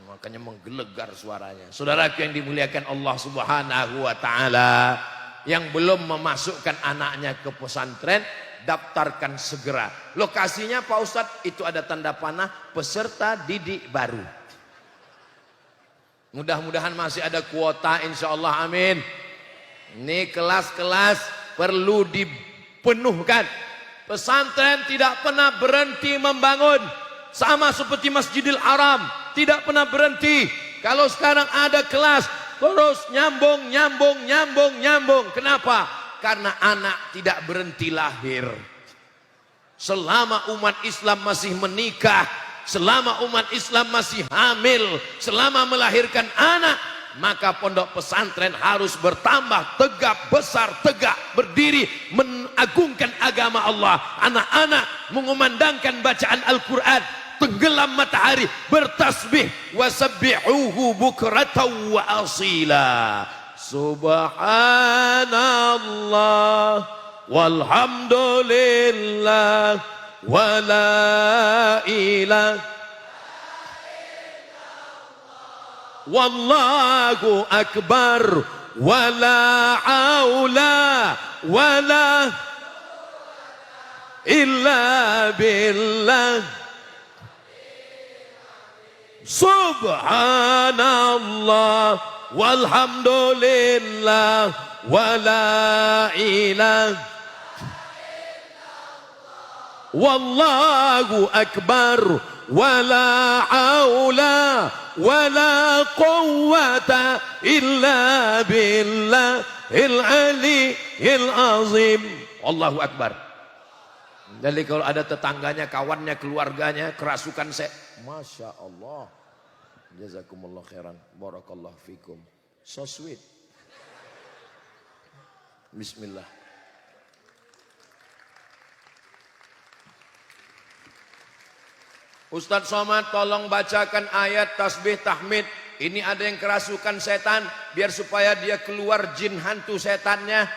makanya menggelegar suaranya. Saudaraku yang dimuliakan Allah Subhanahu wa taala, yang belum memasukkan anaknya ke pesantren, daftarkan segera. Lokasinya Pak Ustadz, itu ada tanda panah peserta didik baru. Mudah-mudahan masih ada kuota, insya Allah. Amin. Ini kelas-kelas perlu dipenuhkan. Pesantren tidak pernah berhenti membangun, sama seperti Masjidil Haram, tidak pernah berhenti. Kalau sekarang ada kelas, terus nyambung. Kenapa? Karena anak tidak berhenti lahir. Selama umat Islam masih menikah, selama umat Islam masih hamil, selama melahirkan anak, maka pondok pesantren harus bertambah tegak, besar, tegak, berdiri, mengagungkan agama Allah. Anak-anak mengumandangkan bacaan Al-Quran, tenggelam matahari, bertasbih, wasabbihuhu bukratan wa asila. Subhanallah walhamdulillah wala ilaha wallahu akbar wala haula wala illa billah. Subhanallah walhamdulillah wala ilaha wallahu akbar wala haula wala quwwata illa billahil aliyyil azim. Allahu akbar. Jadi kalau ada tetangganya, kawannya, keluarganya kerasukan, Masya Allah, jazakumullah khairan, barakallahu fikum, so sweet. Bismillah. Ustadz Somad tolong bacakan ayat tasbih tahmid. Ini ada yang kerasukan setan, biar supaya dia keluar jin hantu setannya.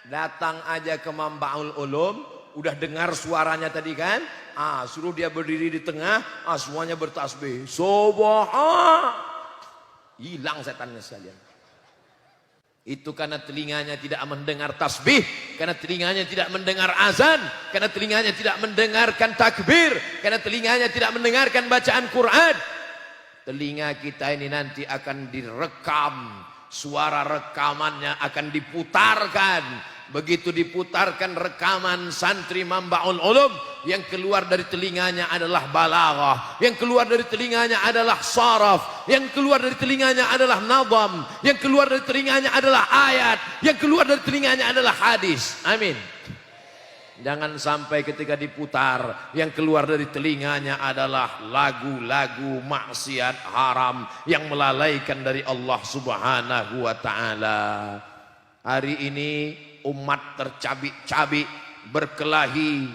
Datang aja ke Mambaul Ulum, udah dengar suaranya tadi kan? Suruh dia berdiri di tengah, semuanya bertasbih. Subhan. Hilang setannya sekalian. Itu karena telinganya tidak mendengar tasbih, karena telinganya tidak mendengar azan, karena telinganya tidak mendengarkan takbir, karena telinganya tidak mendengarkan bacaan Quran. Telinga kita ini nanti akan direkam, suara rekamannya akan diputarkan. Begitu diputarkan rekaman santri Mambaul Ulum, yang keluar dari telinganya adalah balaghah, yang keluar dari telinganya adalah saraf, yang keluar dari telinganya adalah nadham, yang keluar dari telinganya adalah ayat, yang keluar dari telinganya adalah hadis. Amin. Jangan sampai ketika diputar yang keluar dari telinganya adalah lagu-lagu maksiat haram yang melalaikan dari Allah Subhanahu wa taala. Hari ini umat tercabik-cabik, berkelahi,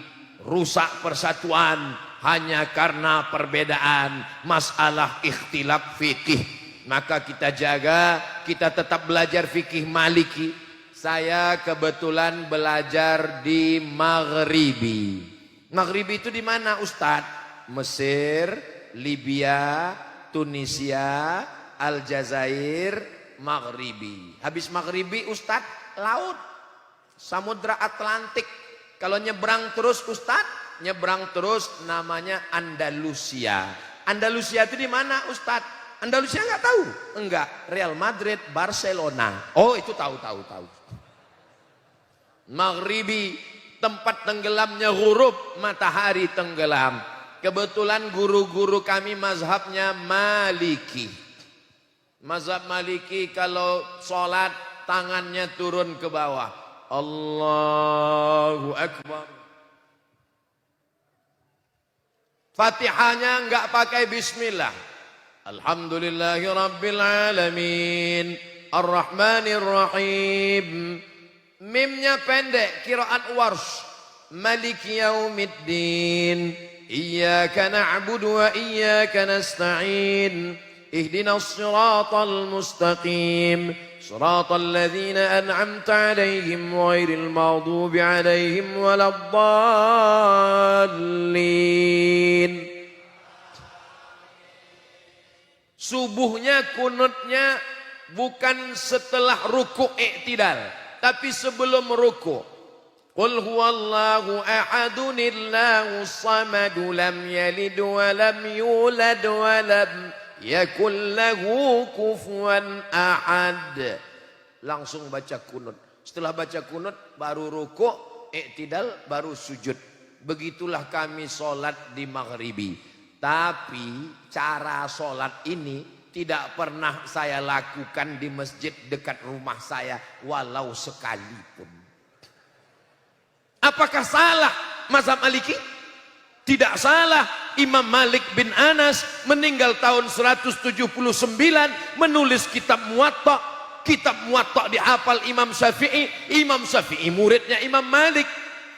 rusak persatuan hanya karena perbedaan masalah ikhtilaf fikih. Maka kita jaga, kita tetap belajar fikih Maliki. Saya kebetulan belajar di Maghribi. Maghribi itu di mana Ustadz? Mesir, Libya, Tunisia, Aljazair, Maghribi. Habis Maghribi Ustadz, laut, Samudra Atlantik. Kalau nyebrang terus Ustadz, nyebrang terus namanya Andalusia. Andalusia itu di mana Ustadz? Andalusia nggak tahu? Enggak, Real Madrid, Barcelona. Oh itu tahu. Maghribi, tempat tenggelamnya huruf matahari tenggelam. Kebetulan guru-guru kami mazhabnya Maliki. Mazhab Maliki kalau sholat tangannya turun ke bawah. Allahu Akbar. Fatihahnya enggak pakai bismillah. Alhamdulillahi Rabbil Alamin, Ar-Rahmanir Rahim. Mimnya pendek, qiraat Warsh. Maliki Yaumiddin, Iyyaka na'budu wa iyyaka nasta'in, Ihdinas siratal mustaqim, Siratal ladzina an'amta 'alaihim ghairil maghdubi 'alaihim waladdallin. Subuhnya kunutnya bukan setelah ruku' i'tidal, tapi sebelum ruku'. Qul huwallahu ahadun illahus samadu lam yalid wa lam yulad wa lam yakul lahu kufuwan ahad. Langsung baca kunut. Setelah baca kunut baru ruku', i'tidal, baru sujud. Begitulah kami sholat di Maghribi. Tapi cara sholat ini tidak pernah saya lakukan di masjid dekat rumah saya walau sekalipun. Apakah salah mazhab Maliki? Tidak salah. Imam Malik bin Anas meninggal tahun 179 menulis kitab Muwatta. Kitab Muwatta dihafal Imam Syafi'i. Imam Syafi'i muridnya Imam Malik.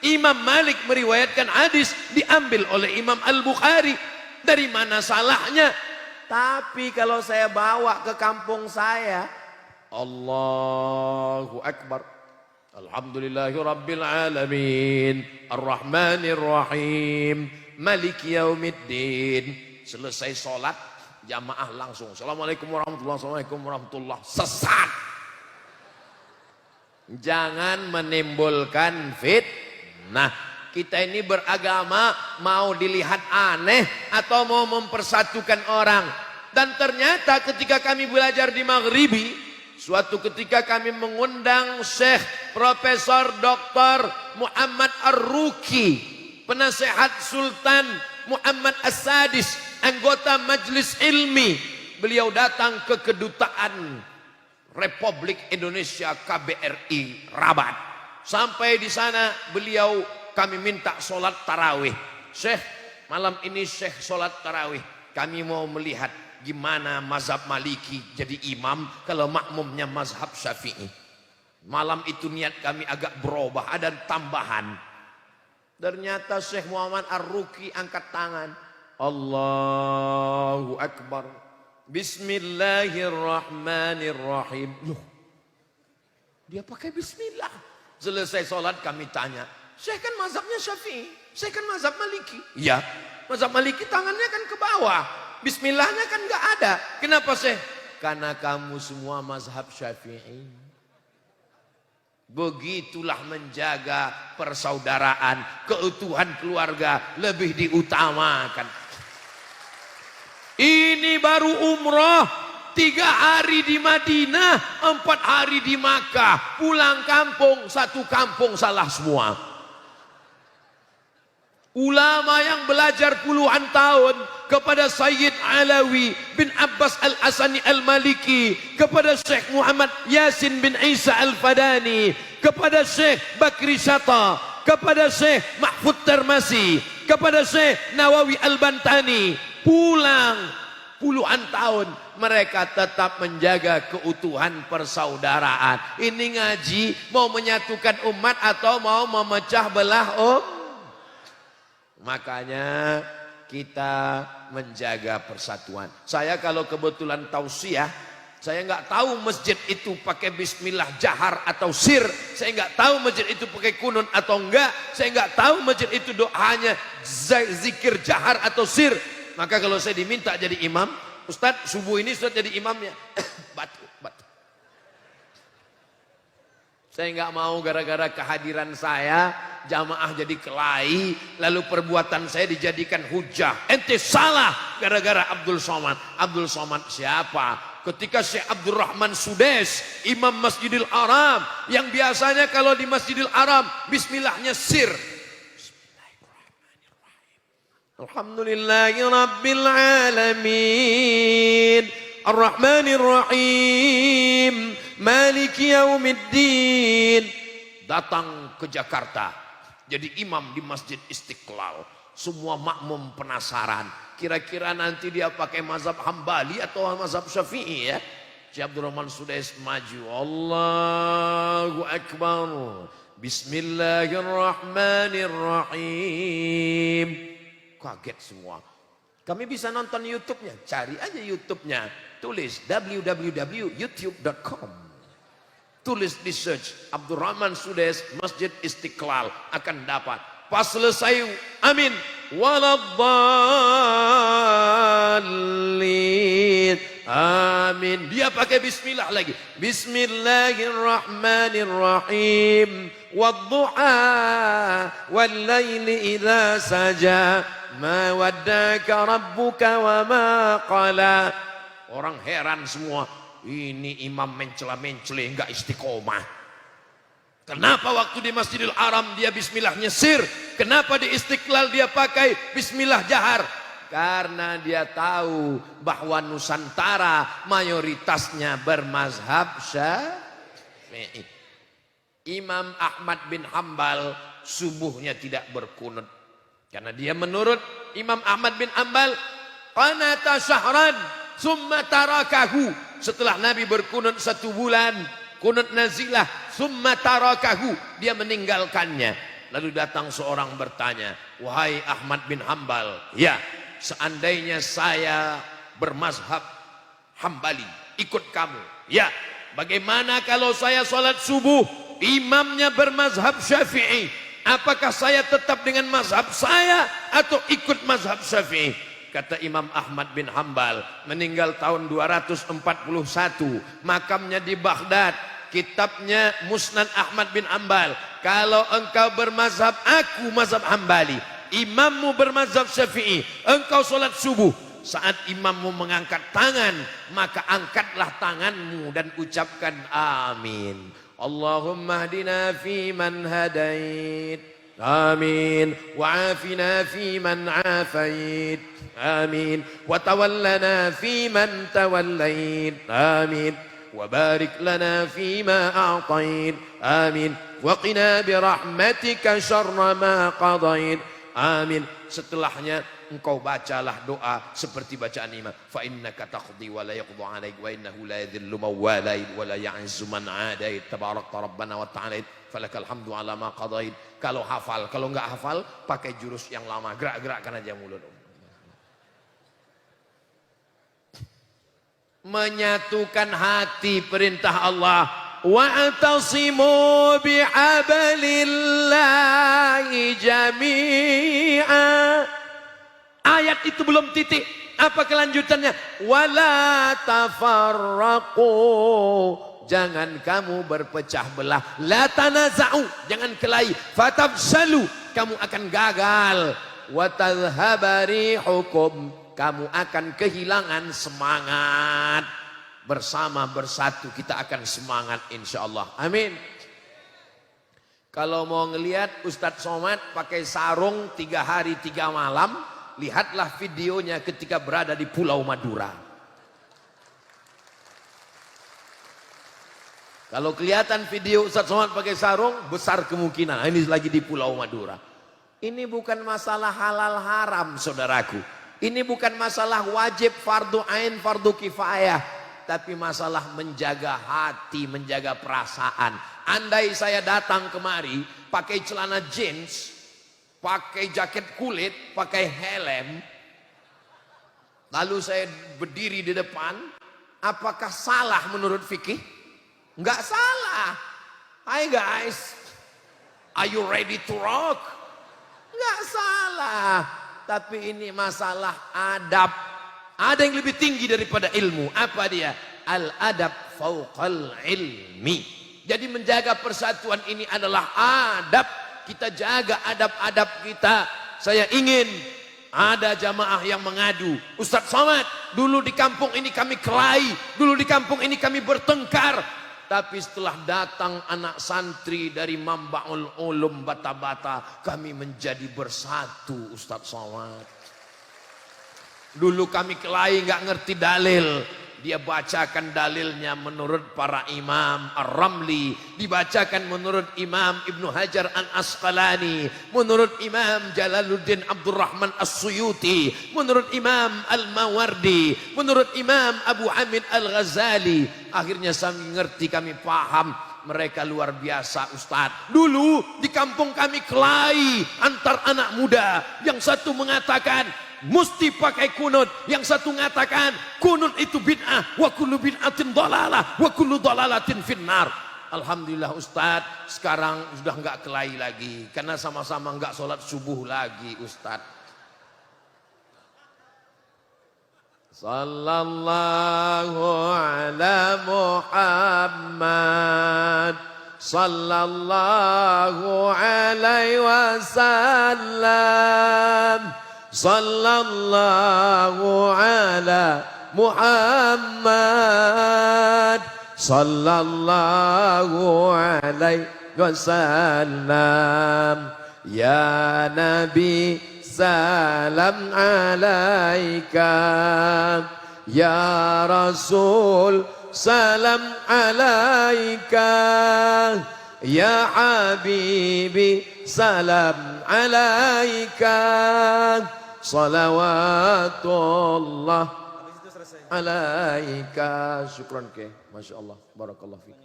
Imam Malik meriwayatkan hadis diambil oleh Imam Al-Bukhari. Dari mana salahnya? Tapi kalau saya bawa ke kampung saya, Allahu Akbar, Alhamdulillahi Rabbil Alamin, Ar-Rahmanir Rahim, Maliki Yaumiddin. Selesai sholat, jamaah langsung Assalamualaikum warahmatullahi wabarakatuh. Sesat. Jangan menimbulkan fitnah. Kita ini beragama mau dilihat aneh atau mau mempersatukan orang. Dan ternyata ketika kami belajar di Maghribi, suatu ketika kami mengundang Syekh Profesor Dr. Muhammad Ar-Ruki, penasehat Sultan Muhammad As-Sadis, anggota Majelis Ilmi. Beliau datang ke kedutaan Republik Indonesia KBRI Rabat. Sampai di sana beliau, kami minta sholat tarawih. Syekh, malam ini Syekh sholat tarawih. Kami mau melihat gimana mazhab Maliki jadi imam kalau makmumnya mazhab Syafi'i. Malam itu niat kami agak berubah, ada tambahan. Ternyata Syekh Muhammad Ar-Ruqi angkat tangan. Allahu Akbar. Bismillahirrahmanirrahim. Loh, dia pakai bismillah. Selesai sholat kami tanya, Syekh kan mazhabnya Syafi'i, Syekh kan mazhab Maliki. Iya, mazhab Maliki tangannya kan ke bawah. Bismillahnya kan gak ada. Kenapa Syekh? Karena kamu semua mazhab Syafi'i. Begitulah menjaga persaudaraan, keutuhan keluarga lebih diutamakan. Ini baru umrah, 3 hari di Madinah, 4 hari di Makkah. Pulang kampung, 1 kampung salah semua. Ulama yang belajar puluhan tahun kepada Sayyid Alawi bin Abbas Al-Asani Al-Maliki, kepada Syekh Muhammad Yasin bin Isa Al-Fadani, kepada Syekh Bakri Syata, kepada Syekh Mahfud Termasi, kepada Syekh Nawawi Al-Bantani. Pulang puluhan tahun mereka tetap menjaga keutuhan persaudaraan. Ini ngaji mau menyatukan umat atau mau memecah belah Makanya kita menjaga persatuan. Saya kalau kebetulan tausiah, saya nggak tahu masjid itu pakai bismillah jahar atau sir. Saya nggak tahu masjid itu pakai kunun atau enggak. Saya nggak tahu masjid itu doanya zikir jahar atau sir. Maka kalau saya diminta jadi imam, Ustadz subuh ini Ustadz jadi imamnya. Batu. Saya nggak mau gara-gara kehadiran saya jamaah jadi kelahi, lalu perbuatan saya dijadikan hujah. Ente salah gara-gara Abdul Somad. Abdul Somad siapa? Ketika Syekh Abdurrahman Sudes, Imam Masjidil Haram, yang biasanya kalau di Masjidil Haram bismillahnya sir. Alhamdulillahi Rabbil Alamin, Ar-Rahmanir Rahim, Maliki Yaumiddin. Datang ke Jakarta jadi imam di Masjid Istiqlal. Semua makmum penasaran, kira-kira nanti dia pakai mazhab Hambali atau mazhab Syafi'i ya. Syekh Abdurrahman Sudais maju, Allahu Akbar, Bismillahirrahmanirrahim. Kaget semua. Kami bisa nonton YouTube-nya, cari aja YouTube-nya, tulis www.youtube.com, tulis di search Abdurrahman Sudais Masjid Istiqlal, akan dapat. Pas selesai amin waladdallin amin, dia pakai bismillah lagi, Bismillahirrahmanirrahim, wadduha wallaili idza saja ma waddaka rabbuka wa ma qala. Orang heran semua, ini imam mencela-mencela enggak istiqomah. Kenapa waktu di Masjidil Haram dia bismillahnya sir, kenapa di Istiqlal dia pakai bismillah jahar? Karena dia tahu bahwa Nusantara mayoritasnya bermazhab Syafi'i. Imam Ahmad bin Hambal subuhnya tidak berkunut, karena dia menurut Imam Ahmad bin Hambal qanata syahran summa tarakahu. Setelah Nabi berkunut 1 bulan, kunut nazilah, summa tarakahu, dia meninggalkannya. Lalu datang seorang bertanya, wahai Ahmad bin Hambal, ya, seandainya saya bermazhab Hambali, ikut kamu, ya, bagaimana kalau saya sholat subuh imamnya bermazhab Syafi'i? Apakah saya tetap dengan mazhab saya atau ikut mazhab Syafi'i? Kata Imam Ahmad bin Hambal, meninggal tahun 241, makamnya di Baghdad, kitabnya Musnad Ahmad bin Hambal. Kalau engkau bermazhab, aku mazhab Hambali, imammu bermazhab Syafi'i, engkau sholat subuh, saat imammu mengangkat tangan, maka angkatlah tanganmu dan ucapkan amin. Allahumma hdina fi man hadait, amin, wa'afina fi man afait, amin, wa tawallana fi man tawallait, amin, wa barik lana fi ma a'tait, amin, wa qina bi rahmatika syarra ma qadait, amin. Setelahnya engkau bacalah doa seperti bacaan imam. Fa innaka taqdi wa la yuqda 'alaik wa innahu la yadhillu man walait wa la ya'izzu man 'adait tabarakta rabbana wa ta'alait falakal hamdu 'ala ma qadait. Kalau hafal, kalau enggak hafal pakai jurus yang lama, gerak-gerakkan aja mulut. Menyatukan hati perintah Allah. Wa'tasimu bihablillahi jami'a. Ayat itu belum titik. Apa kelanjutannya? Wala tafarraqu. Jangan kamu berpecah belah. La tanaza'u. Jangan kelahi. Fatafsalu. Kamu akan gagal. Wa tadhhaba rihukum. Kamu akan kehilangan semangat. Bersama bersatu kita akan semangat insyaallah. Amin. Kalau mau ngelihat Ustadz Somad pakai sarung 3 hari 3 malam, lihatlah videonya ketika berada di Pulau Madura. Kalau kelihatan video Ustadz Somad pakai sarung, besar kemungkinan ini lagi di Pulau Madura. Ini bukan masalah halal haram, saudaraku. Ini bukan masalah wajib, fardu ain, fardu kifayah. Tapi masalah menjaga hati, menjaga perasaan. Andai saya datang kemari pakai celana jeans, pakai jaket kulit, pakai helm, lalu saya berdiri di depan, apakah salah menurut fikih? Enggak salah. Hai guys, are you ready to rock? Enggak salah. Tapi ini masalah adab. Ada yang lebih tinggi daripada ilmu. Apa dia? Al-adab fauqal ilmi. Jadi menjaga persatuan ini adalah adab. Kita jaga adab-adab kita. Saya ingin ada jamaah yang mengadu. Ustadz Somad, dulu di kampung ini kami kelahi. Dulu di kampung ini kami bertengkar. Tapi setelah datang anak santri dari Mambaul Ulum Bata-Bata, kami menjadi bersatu Ustadz Somad. Dulu kami kelahi nggak ngerti dalil. Dia bacakan dalilnya menurut para imam Ar-Ramli. Dibacakan menurut Imam Ibnu Hajar Al-Asqalani. Menurut Imam Jalaluddin Abdurrahman As-Suyuti. Menurut Imam Al-Mawardi. Menurut Imam Abu Hamid Al-Ghazali. Akhirnya kami ngerti, kami paham. Mereka luar biasa Ustadz. Dulu di kampung kami kelahi antar anak muda. Yang satu mengatakan mesti pakai kunut, yang satu mengatakan kunut itu bid'ah, wa kullu bid'atin dhalalah, wa kullu dhalalatin finnar. Alhamdulillah Ustadz, sekarang sudah enggak kelahi lagi karena sama-sama enggak sholat subuh lagi Ustadz. Sallallahu ala Muhammad, sallallahu alaihi wasallam. Sallallahu ala Muhammad, sallallahu alaihi wasallam. Ya Nabi salam alaika, ya Rasul salam alaika, ya Habibi salam alaika. Salawatullah alaika. Syukran ke. Masya Allah. Barakallah fiik.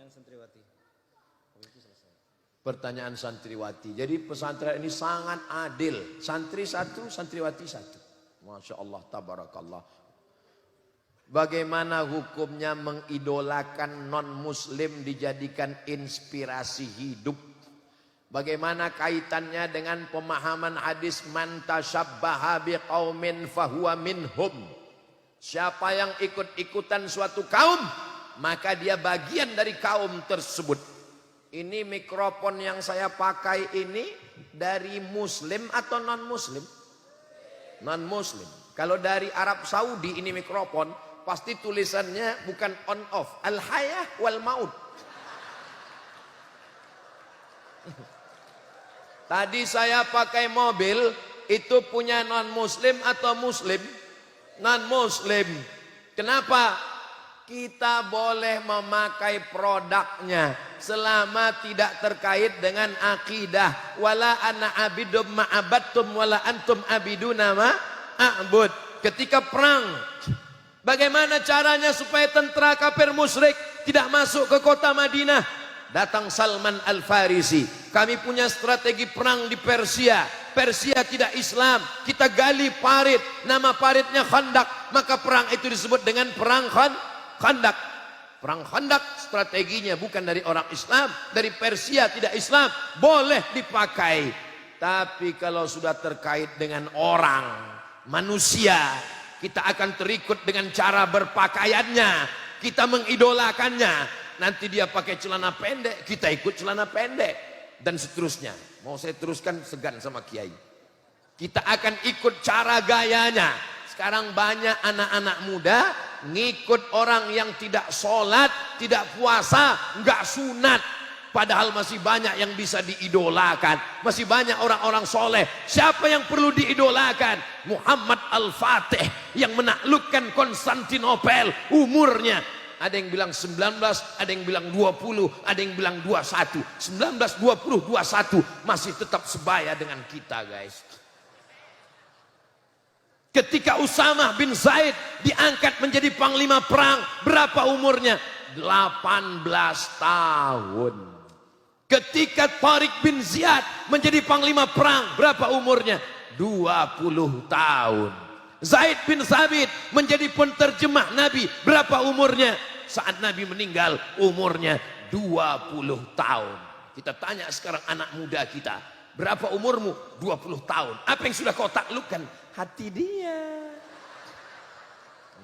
Pertanyaan santriwati. Jadi pesantren ini sangat adil. Santri satu, santriwati satu. Masya Allah. Tabarakallah. Bagaimana hukumnya mengidolakan non-muslim dijadikan inspirasi hidup? Bagaimana kaitannya dengan pemahaman hadis man tasyabbaha biqaumin fahuwa minhum? Siapa yang ikut-ikutan suatu kaum, maka dia bagian dari kaum tersebut. Ini mikrofon yang saya pakai ini dari muslim atau non-muslim? Non-muslim. Kalau dari Arab Saudi ini mikrofon, pasti tulisannya bukan on off, al-hayah wal maut. Tadi saya pakai mobil, itu punya non-muslim atau muslim? Non-muslim. Kenapa? Kita boleh memakai produknya selama tidak terkait dengan akidah. Wala ana abidum ma'abattum wala antum abiduna ma a'bud. Ketika perang, bagaimana caranya supaya tentara kafir musyrik tidak masuk ke kota Madinah? Datang Salman Al-Farisi. Kami punya strategi perang di Persia. Persia tidak Islam. Kita gali parit. Nama paritnya Khandak. Maka perang itu disebut dengan perang Khandak. Perang Khandak strateginya bukan dari orang Islam. Dari Persia tidak Islam. Boleh dipakai. Tapi kalau sudah terkait dengan orang, manusia, kita akan terikut dengan cara berpakaiannya. Kita mengidolakannya. Nanti dia pakai celana pendek, kita ikut celana pendek. Dan seterusnya. Mau saya teruskan, segan sama kiai. Kita akan ikut cara gayanya. Sekarang banyak anak-anak muda ngikut orang yang tidak sholat, tidak puasa, nggak sunat. Padahal masih banyak yang bisa diidolakan. Masih banyak orang-orang soleh. Siapa yang perlu diidolakan? Muhammad Al-Fatih yang menaklukkan Konstantinopel. Umurnya ada yang bilang 19, ada yang bilang 20, ada yang bilang 21. 19, 20, 21 masih tetap sebaya dengan kita, guys. Ketika Usamah bin Zaid diangkat menjadi panglima perang, berapa umurnya? 18 tahun. Ketika Tariq bin Ziyad menjadi panglima perang, berapa umurnya? 20 tahun. Zaid bin Thabit menjadi penterjemah Nabi, berapa umurnya? Saat Nabi meninggal umurnya 20 tahun. Kita tanya sekarang anak muda kita, berapa umurmu? 20 tahun. Apa yang sudah kau taklukkan? Hati dia.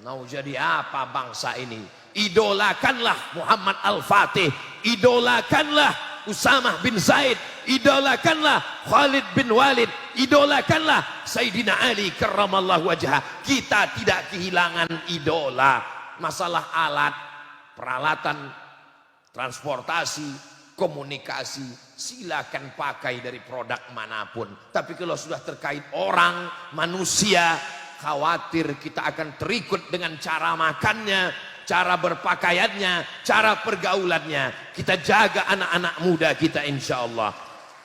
Mau jadi apa bangsa ini? Idolakanlah Muhammad Al-Fatih, idolakanlah Usamah bin Zaid, idolakanlah Khalid bin Walid, idolakanlah Sayyidina Ali karramallahu wajhah. Kita tidak kehilangan idola. Masalah alat, peralatan, transportasi, komunikasi, silakan pakai dari produk manapun. Tapi kalau sudah terkait orang, manusia, khawatir kita akan terikut dengan cara makannya, cara berpakaiannya, cara pergaulannya. Kita jaga anak-anak muda kita insya Allah.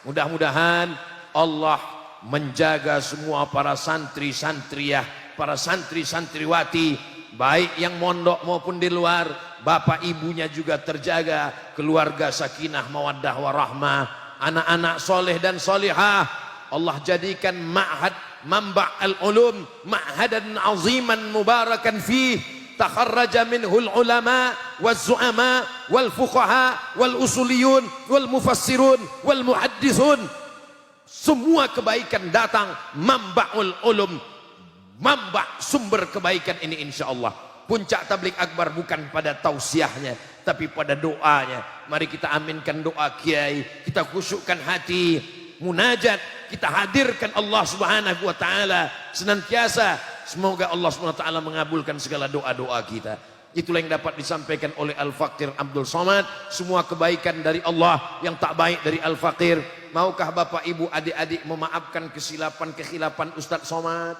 Mudah-mudahan Allah menjaga semua para santri-santriyah, para santri-santriwati, baik yang mondok maupun di luar. Bapak ibunya juga terjaga, keluarga sakinah mawaddah warahmah, anak-anak soleh dan solihah. Allah jadikan ma'had Mamba' al-ulum ma'hadan aziman mubarakan fih, takharraja minhul ulama waz-zu'ama wal fuqaha wal usuliyun wal mufassirun wal muhaddisun. Semua kebaikan datang Mamba'ul ulum, mamba' sumber kebaikan ini insyaallah. Puncak tablik akbar bukan pada tausiahnya, tapi pada doanya. Mari kita aminkan doa kiai, kita khusyukkan hati, munajat, kita hadirkan Allah Subhanahu wa taala senantiasa. Semoga Allah Subhanahu wa taala mengabulkan segala doa-doa kita. Itulah yang dapat disampaikan oleh Al-Faqir Abdul Somad. Semua kebaikan dari Allah, yang tak baik dari Al-Faqir. Maukah Bapak Ibu adik-adik memaafkan kesilapan-kekhilapan Ustadz Somad?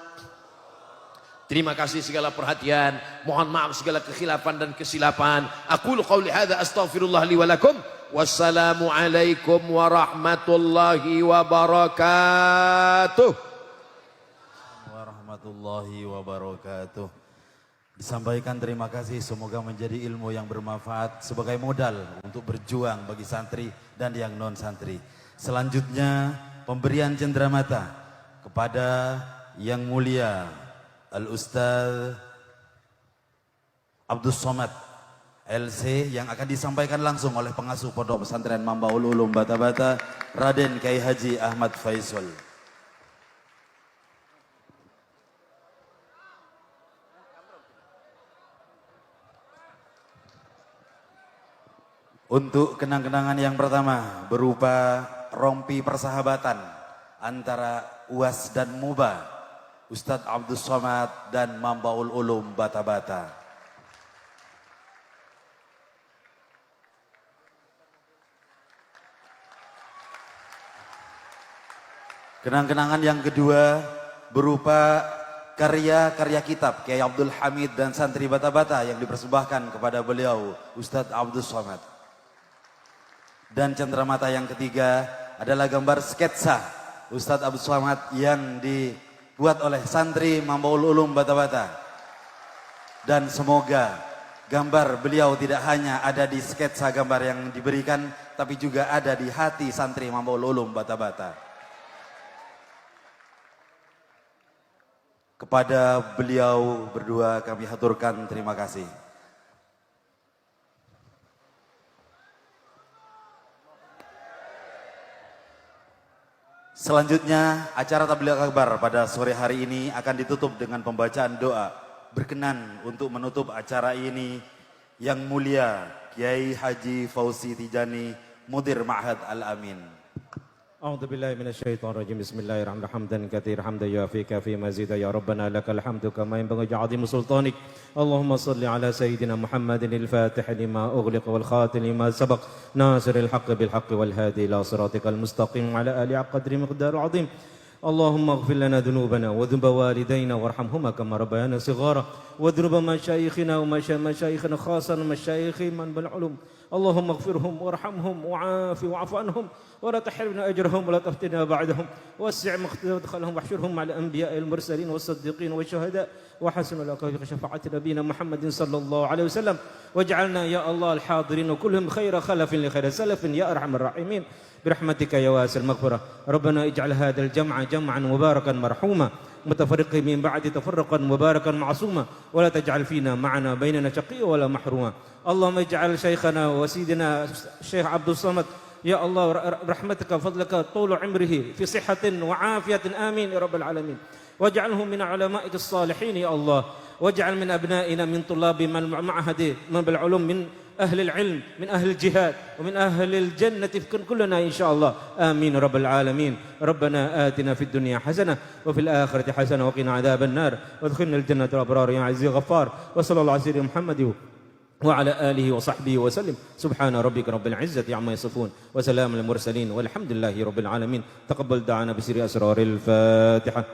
Terima kasih segala perhatian. Mohon maaf segala kekhilafan dan kesilapan. Aqulu qauli hadza astaghfirullah li wa lakum. Wassalamu alaikum warahmatullahi wabarakatuh. Warahmatullahi wabarakatuh. Disampaikan terima kasih, semoga menjadi ilmu yang bermanfaat sebagai modal untuk berjuang bagi santri dan yang non santri. Selanjutnya pemberian cenderamata kepada yang mulia Al-Ustaz Abdus Somad LC yang akan disampaikan langsung oleh pengasuh Pondok Pesantren Mamba'ul Ulum Bata-Bata, Raden Kiai Haji Ahmad Faisal. Untuk kenang-kenangan yang pertama berupa rompi persahabatan antara UAS dan MUBA, Ustadz Abdus Somad dan Mamba'ul Ulum Bata-Bata. Kenang-kenangan yang kedua berupa karya-karya kitab Kiai Abdul Hamid dan santri Bata-Bata yang dipersembahkan kepada beliau Ustadz Abdus Somad. Dan cenderamata yang ketiga adalah gambar sketsa Ustadz Abdus Somad yang di dibuat oleh santri Mambaul Ulum Bata-Bata. Dan semoga gambar beliau tidak hanya ada di sketsa gambar yang diberikan, tapi juga ada di hati santri Mambaul Ulum Bata-Bata. Kepada beliau berdua kami haturkan terima kasih. Selanjutnya acara Tabligh Akbar pada sore hari ini akan ditutup dengan pembacaan doa. Berkenan untuk menutup acara ini yang mulia Kiai Haji Fauzi Tijani, Mudir Ma'had Al-Amin. أعوذ بالله من الشيطان الرجيم بسم الله الرحمن الرحيم حمدا كثيرا حمدا يوافيك في مزيد يا ربنا لك الحمد كما ينبغي عظيم سلطانك اللهم صل على سيدنا محمد الفاتح لما أغلق والخاتم لما سبق ناصر الحق بالحق والهادي إلى صراطك المستقيم على آله قدر مقدار عظيم اللهم اغفر لنا ذنوبنا وذنوب والدينا وارحمهما كما ربيانا صغارا وذنوب مشايخنا ومشايخنا خاصة مشايخ من بالعلوم اللهم اغفرهم وارحمهم وعافي واعف عنهم ولا تحرمنا اجرهم ولا تفتنا بعدهم وسع مدخلهم واحشرهم مع الانبياء المرسلين والصديقين والشهداء وحسن اولئك شفاعة نبينا محمد صلى الله عليه وسلم واجعلنا يا الله الحاضرين وكلهم خير خلف لخير سلف يا ارحم الراحمين برحمتك يا واسع المغفرة ربنا اجعل هذا الجمع جمعا مباركا مرحوما متفرقين من بعد تفرقا مباركا معصوما ولا تجعل فينا معنا بيننا شقيا ولا محروما اللهم اجعل شيخنا وسيدنا الشيخ عبد الصمد يا الله رحمتك فضلك طول عمره في صحة وعافية آمين يا رب العالمين واجعله من علمائك الصالحين يا الله واجعل من أبنائنا من طلاب من معهد من بالعلوم من أهل العلم من أهل الجهاد ومن أهل الجنة كلنا إن شاء الله آمين رب العالمين ربنا آتنا في الدنيا حسنة وفي الآخرة حسنة وقنا عذاب النار وادخلنا الجنة الأبرار يا عزيز غفار وصلى الله على سيدنا محمد وعلى آله وصحبه وسلم سبحان ربك رب العزة عما يصفون وسلام المرسلين والحمد لله رب العالمين تقبل دعانا بسر أسرار الفاتحة